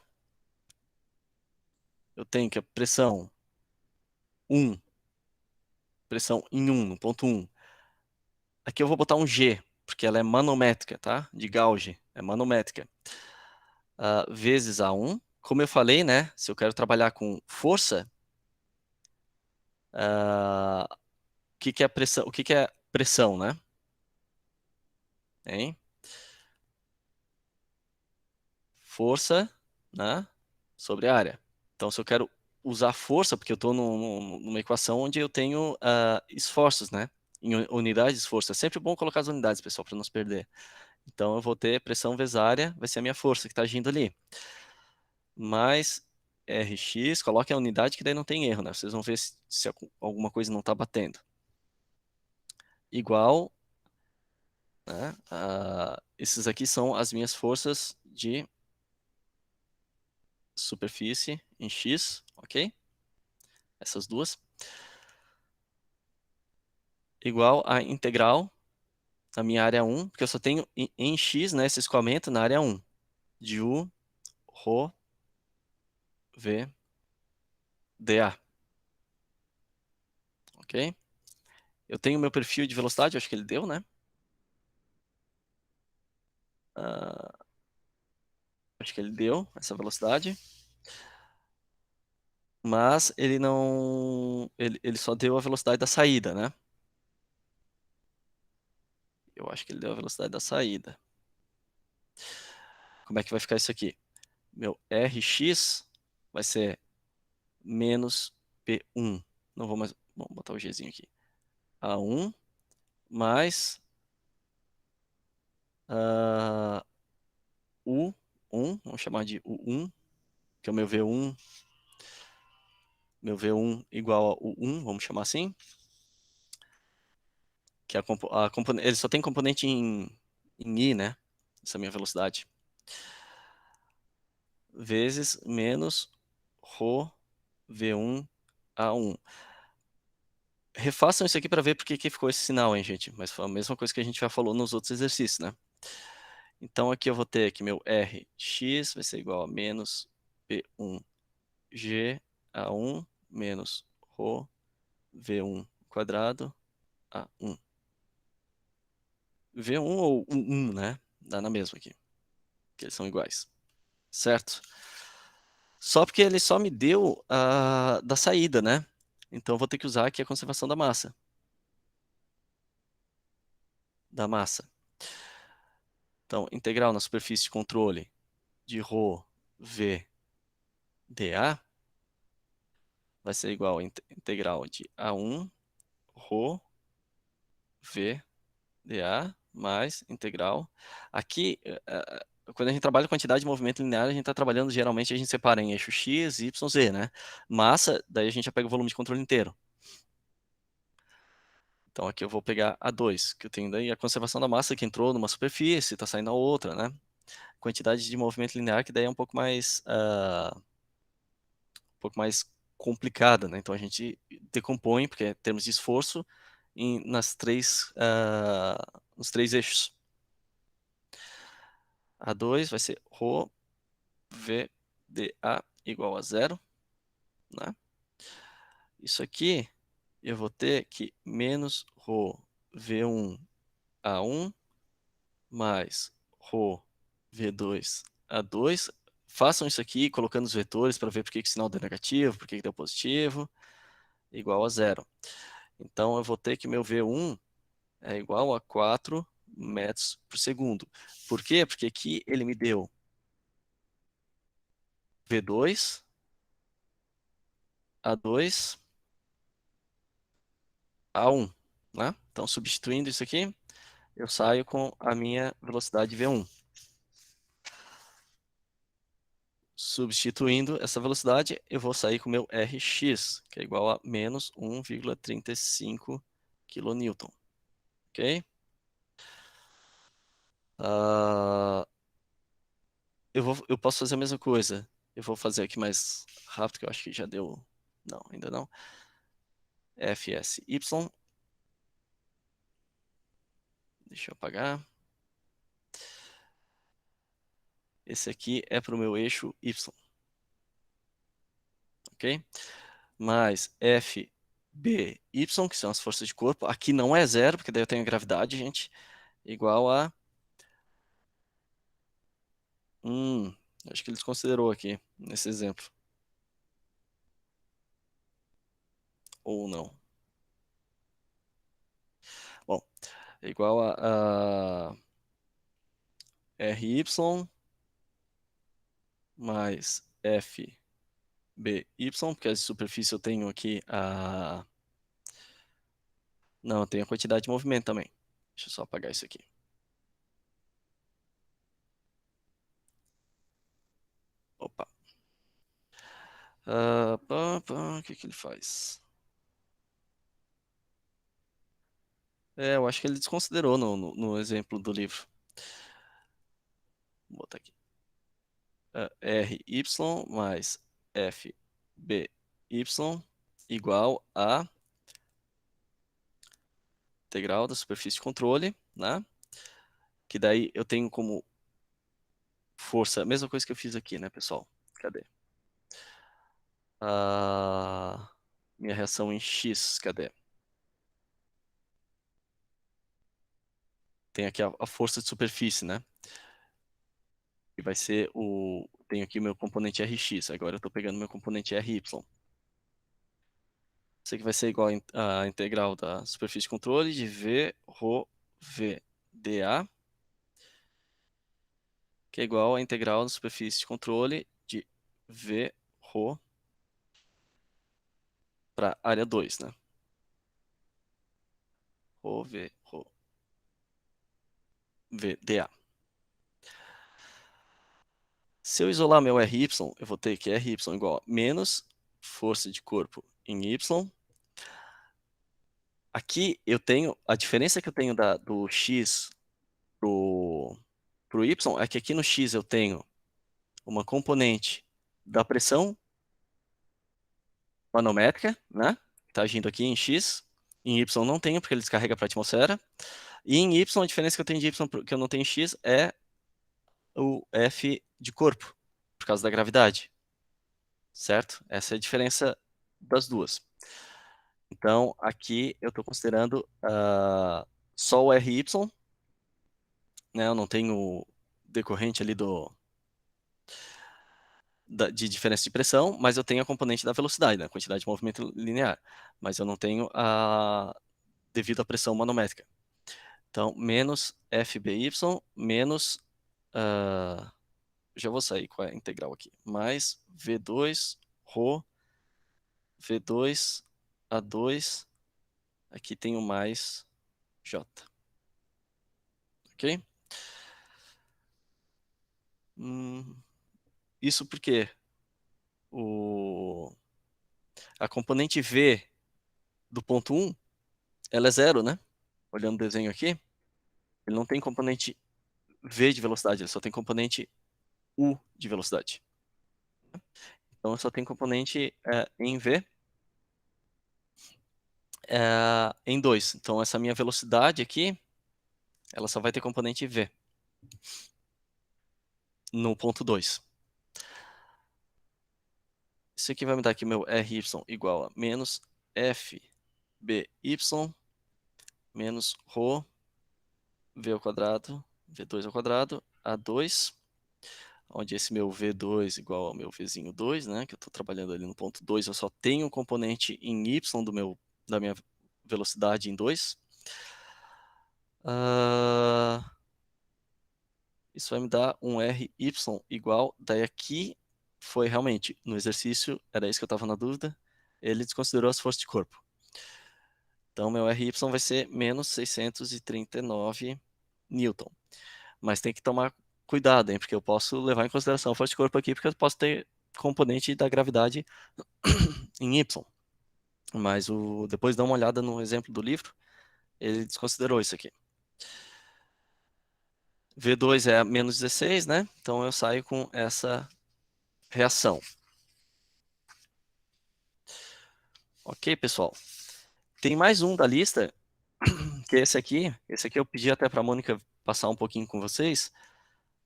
Eu tenho que a pressão 1, pressão em 1, no ponto 1. Aqui eu vou botar um G, porque ela é manométrica, tá? De Gauge, é manométrica. Vezes A1. Como eu falei, né? Se eu quero trabalhar com força, o que que é pressão? O que que é pressão, né? Hein? Força, né? Sobre a área. Então, se eu quero usar força, porque eu estou numa equação onde eu tenho esforços, né? Em unidades de esforço. É sempre bom colocar as unidades, pessoal, para não se perder. Então, eu vou ter pressão vezes área, vai ser a minha força que está agindo ali. Mais Rx, coloque a unidade que daí não tem erro, né? Vocês vão ver se alguma coisa não está batendo. Igual, né? Esses aqui são as minhas forças de superfície em X, ok? Essas duas. Igual a integral na minha área 1, porque eu só tenho em X, né, esse escoamento na área 1, de U, ρ, V, dA. Ok? Eu tenho meu perfil de velocidade, acho que ele deu, né? Acho que ele deu essa velocidade. Mas ele não... Ele só deu a velocidade da saída, né? Eu acho que ele deu a velocidade da saída. Como é que vai ficar isso aqui? Meu Rx vai ser menos P1. Não vou mais... Vamos botar o Gzinho aqui. A1 mais U1, vamos chamar de U1, que é o meu V1. Meu V1 igual a U1, vamos chamar assim. Que ele só tem componente em I, né? Essa é a minha velocidade. Vezes menos ρ V1 A1. Refaçam isso aqui para ver porque que ficou esse sinal, hein, gente? Mas foi a mesma coisa que a gente já falou nos outros exercícios, né? Então aqui eu vou ter que meu Rx vai ser igual a menos P1G A1 menos ρ V1 quadrado A1. V1 ou 1, né? Dá na mesma aqui, que eles são iguais, certo? Só porque ele só me deu da saída, né? Então eu vou ter que usar aqui a conservação da massa. Então, integral na superfície de controle de ρ V dA vai ser igual a integral de A1 ρ V dA mais integral. Aqui, quando a gente trabalha com quantidade de movimento linear, a gente está trabalhando, geralmente, a gente separa em eixo x, y, z, né? Massa, daí a gente já pega o volume de controle inteiro. Então aqui eu vou pegar A2, que eu tenho daí a conservação da massa que entrou numa superfície, está saindo a outra, né? Quantidade de movimento linear que daí é um pouco mais complicada, né? Então a gente decompõe, porque é termos de esforço, nos três eixos. A2 vai ser ρ V dA igual a zero, né? Isso aqui eu vou ter que menos ρ V1 A1 mais ρ V2 A2. Façam isso aqui colocando os vetores para ver por que o sinal deu negativo, por que deu positivo, igual a zero. Então eu vou ter que meu V1 é igual a 4 metros por segundo. Por quê? Porque aqui ele me deu V2 A2 A1, né? Então substituindo isso aqui, eu saio com a minha velocidade V1. Substituindo essa velocidade, eu vou sair com o meu Rx, que é igual a menos 1,35 kN. Ok? Eu posso fazer a mesma coisa. Eu vou fazer aqui mais rápido, que eu acho que já deu. Não, ainda não. Fsy. Deixa eu apagar. Esse aqui é para o meu eixo Y. Ok? Mais Fby, que são as forças de corpo. Aqui não é zero, porque daí eu tenho gravidade, gente. Igual a... acho que ele desconsiderou aqui, nesse exemplo. Ou não. Bom, é igual a Ry mais Fby, porque a superfície eu tenho aqui a... Não, eu tenho a quantidade de movimento também. Deixa eu só apagar isso aqui. Opa. O que ele faz? Eu acho que ele desconsiderou no exemplo do livro. Vou botar aqui. Ry mais Fby igual a integral da superfície de controle, né? Que daí eu tenho como força, a mesma coisa que eu fiz aqui, né, pessoal? Cadê? Minha reação em X, cadê? Tem aqui a força de superfície, né? Que vai ser o... Tenho aqui o meu componente Rx, agora eu estou pegando meu componente Ry. Isso aqui vai ser igual a integral da superfície de controle de V ρ V dA, que é igual à integral da superfície de controle de V ρ para área 2, né? Rho V ρ V dA. Se eu isolar meu Ry, eu vou ter que Ry igual a menos força de corpo em Y. Aqui eu tenho, a diferença que eu tenho do X pro Y é que aqui no X eu tenho uma componente da pressão manométrica, né? Está agindo aqui em X. Em Y não tenho, porque ele descarrega para a atmosfera. E em Y, a diferença que eu tenho de Y que eu não tenho em X é o F de corpo, por causa da gravidade, certo? Essa é a diferença das duas. Então, aqui eu estou considerando só o RY, né? Eu não tenho decorrente ali de diferença de pressão, mas eu tenho a componente da velocidade, né? A quantidade de movimento linear, mas eu não tenho devido à pressão manométrica. Então, menos FBY, menos, já vou sair com a integral aqui, mais V2, ρ, V2, A2, aqui tenho mais J. Ok? Isso porque a componente V do ponto 1, ela é zero, né? Olhando o desenho aqui, ele não tem componente V de velocidade, ele só tem componente U de velocidade. Então, eu só tenho componente em V em 2. Então, essa minha velocidade aqui, ela só vai ter componente V no ponto 2. Isso aqui vai me dar aqui meu RY igual a menos FBY menos ρ V ao quadrado, V2 ao quadrado, A2, onde esse meu V2 igual ao meu Vzinho 2, né, que eu estou trabalhando ali no ponto 2, eu só tenho um componente em Y da minha velocidade em 2. Isso vai me dar um RY igual, daí aqui foi realmente, no exercício, era isso que eu estava na dúvida, ele desconsiderou as forças de corpo. Então, meu RY vai ser menos 639 Newton. Mas tem que tomar cuidado, hein? Porque eu posso levar em consideração a força de corpo aqui, porque eu posso ter componente da gravidade em Y. Mas depois dá uma olhada no exemplo do livro, ele desconsiderou isso aqui. V2 é menos 16, né? Então eu saio com essa reação. Ok, pessoal? Tem mais um da lista, que é esse aqui. Esse aqui eu pedi até para a Mônica passar um pouquinho com vocês,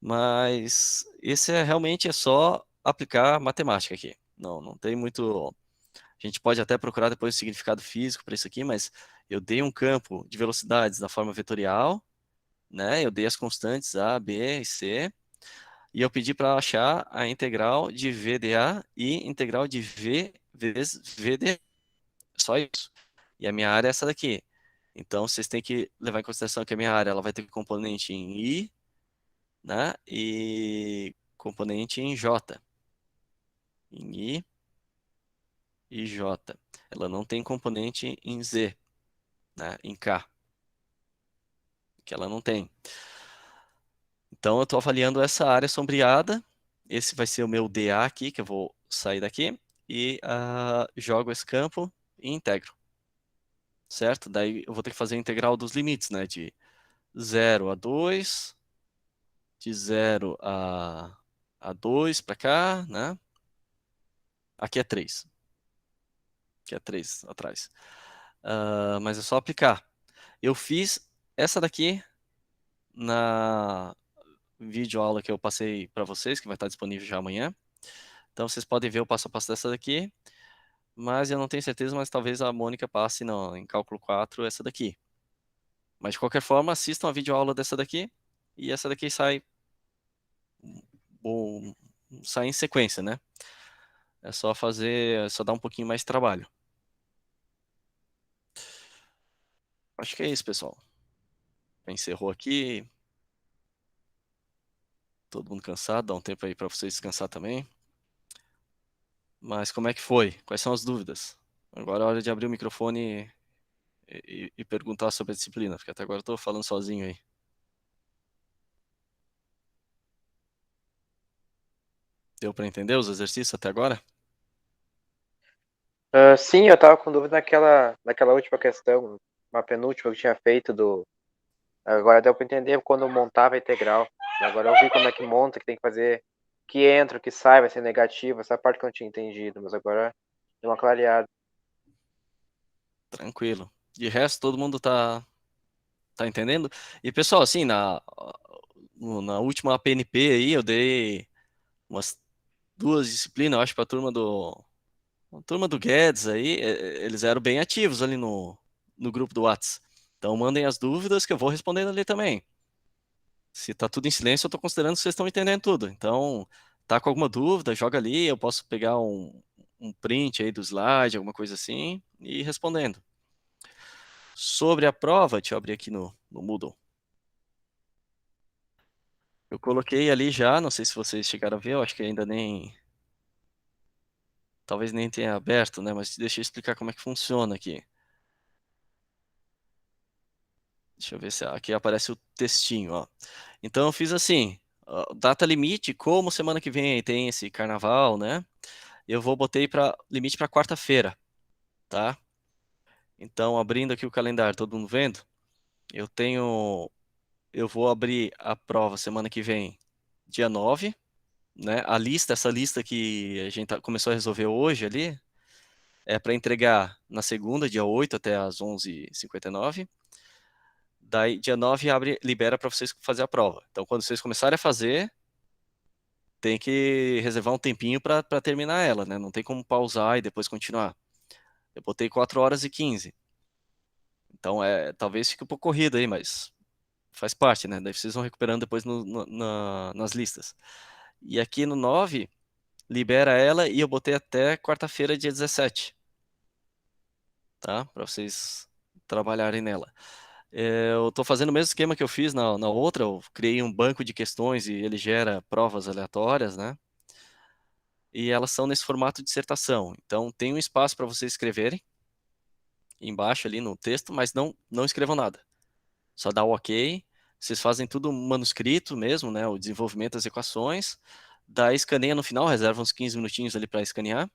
mas esse realmente é só aplicar matemática aqui. Não tem muito. A gente pode até procurar depois o significado físico para isso aqui, mas eu dei um campo de velocidades da forma vetorial, né? Eu dei as constantes A, B e C, e eu pedi para achar a integral de VdA e integral de V vezes VdA. Só isso. E a minha área é essa daqui. Então, vocês têm que levar em consideração que a minha área ela vai ter componente em I, né? E componente em J. Em I e J. Ela não tem componente em Z, né? Em K. Que ela não tem. Então, eu estou avaliando essa área sombreada. Esse vai ser o meu dA aqui, que eu vou sair daqui. E jogo esse campo e integro. Certo? Daí eu vou ter que fazer a integral dos limites, né? De 0 a 2, de 0 a 2 para cá, né? Aqui é 3. Aqui é 3 atrás. Mas é só aplicar. Eu fiz essa daqui na videoaula que eu passei para vocês, que vai estar disponível já amanhã. Então vocês podem ver o passo a passo dessa daqui, mas eu não tenho certeza, mas talvez a Mônica passe em cálculo 4 essa daqui. Mas de qualquer forma, assistam a videoaula dessa daqui e essa daqui sai em sequência, né? É só dar um pouquinho mais de trabalho. Acho que é isso, pessoal. Encerrou aqui. Todo mundo cansado, dá um tempo aí para vocês descansar também. Mas como é que foi? Quais são as dúvidas? Agora é hora de abrir o microfone e perguntar sobre a disciplina, porque até agora eu estou falando sozinho aí. Deu para entender os exercícios até agora? Sim, eu tava com dúvida naquela última questão, uma penúltima que eu tinha feito Agora deu para entender quando eu montava a integral. Agora eu vi como é que monta, que tem que fazer, que entra, que sai, vai ser negativo, essa parte que eu não tinha entendido, mas agora deu uma clareada. Tranquilo. De resto, todo mundo tá entendendo? E pessoal, assim, na última APNP aí, eu dei umas 2 disciplinas, eu acho, para a turma do Guedes aí, eles eram bem ativos ali no grupo do Whats. Então mandem as dúvidas que eu vou respondendo ali também. Se tá tudo em silêncio, eu tô considerando que vocês estão entendendo tudo. Então, tá com alguma dúvida, joga ali, eu posso pegar um print aí do slide, alguma coisa assim, e ir respondendo. Sobre a prova, deixa eu abrir aqui no Moodle. Eu coloquei ali já, não sei se vocês chegaram a ver, eu acho que ainda nem. Talvez nem tenha aberto, né? Mas deixa eu explicar como é que funciona aqui. Deixa eu ver se aqui aparece o textinho, ó. Então eu fiz assim, ó, data limite, como semana que vem tem esse carnaval, né? Eu vou botei para limite para quarta-feira, tá? Então abrindo aqui o calendário, todo mundo vendo? Eu tenho, eu vou abrir a prova semana que vem, dia 9, né? Essa lista que a gente começou a resolver hoje ali, é para entregar na segunda, dia 8 até às 11h59. Daí, dia 9 abre, libera para vocês fazer a prova. Então, quando vocês começarem a fazer, tem que reservar um tempinho para terminar ela, né? Não tem como pausar e depois continuar. Eu botei 4h15. Então, talvez fique um pouco corrido aí, mas faz parte, né? Daí vocês vão recuperando depois nas listas. E aqui no 9, libera ela e eu botei até quarta-feira, dia 17, tá? Para vocês trabalharem nela. Eu estou fazendo o mesmo esquema que eu fiz na outra. Eu criei um banco de questões e ele gera provas aleatórias, né? E elas são nesse formato de dissertação. Então, tem um espaço para vocês escreverem embaixo ali no texto, mas não escrevam nada. Só dá o OK. Vocês fazem tudo manuscrito mesmo, né? O desenvolvimento das equações. Daí escaneia no final, reserva uns 15 minutinhos ali para escanear.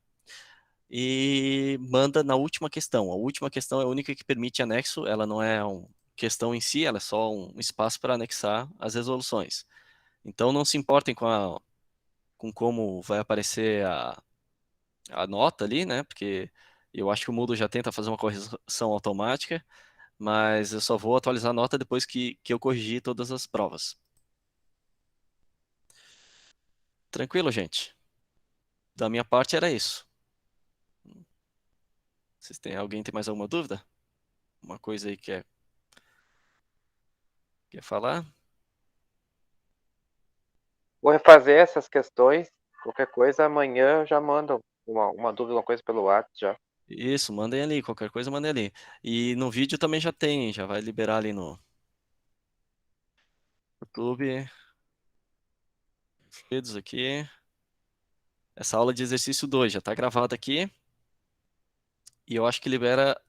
E manda na última questão. A última questão é a única que permite anexo. Ela não é uma questão em si, ela é só um espaço para anexar as resoluções. Então não se importem com como vai aparecer a nota ali, né? Porque eu acho que o Moodle já tenta fazer uma correção automática, mas eu só vou atualizar a nota depois que eu corrigir todas as provas. Tranquilo, gente? Da minha parte era isso. Alguém tem mais alguma dúvida? Uma coisa aí que quer falar? Vou refazer essas questões. Qualquer coisa, amanhã eu já mando uma dúvida, uma coisa pelo WhatsApp já. Isso, mandem ali, qualquer coisa mandem ali. E no vídeo também já tem, já vai liberar ali no YouTube. Vídeos aqui. Essa aula de exercício 2 já está gravada aqui. E eu acho que libera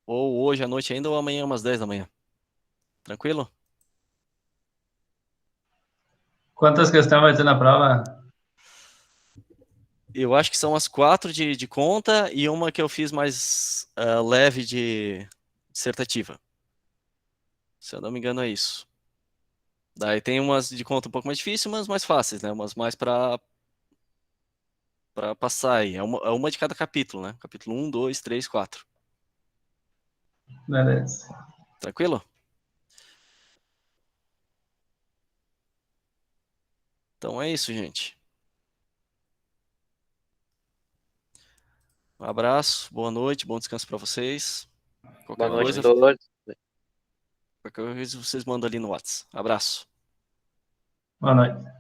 ou hoje à noite ainda ou amanhã umas 10 da manhã. Tranquilo? Quantas questões vai ter na prova? Eu acho que são as 4 de conta e uma que eu fiz mais leve de dissertativa. Se eu não me engano, é isso. Daí tem umas de conta um pouco mais difíceis, umas mais fáceis, né? Umas mais para passar aí. É uma de cada capítulo, né? Capítulo 1, 2, 3, 4. Beleza. Tranquilo? Então é isso, gente. Um abraço, boa noite, bom descanso para vocês. Boa Qualquer noite coisa, a todos. vocês mandam ali no WhatsApp. Abraço. Boa noite.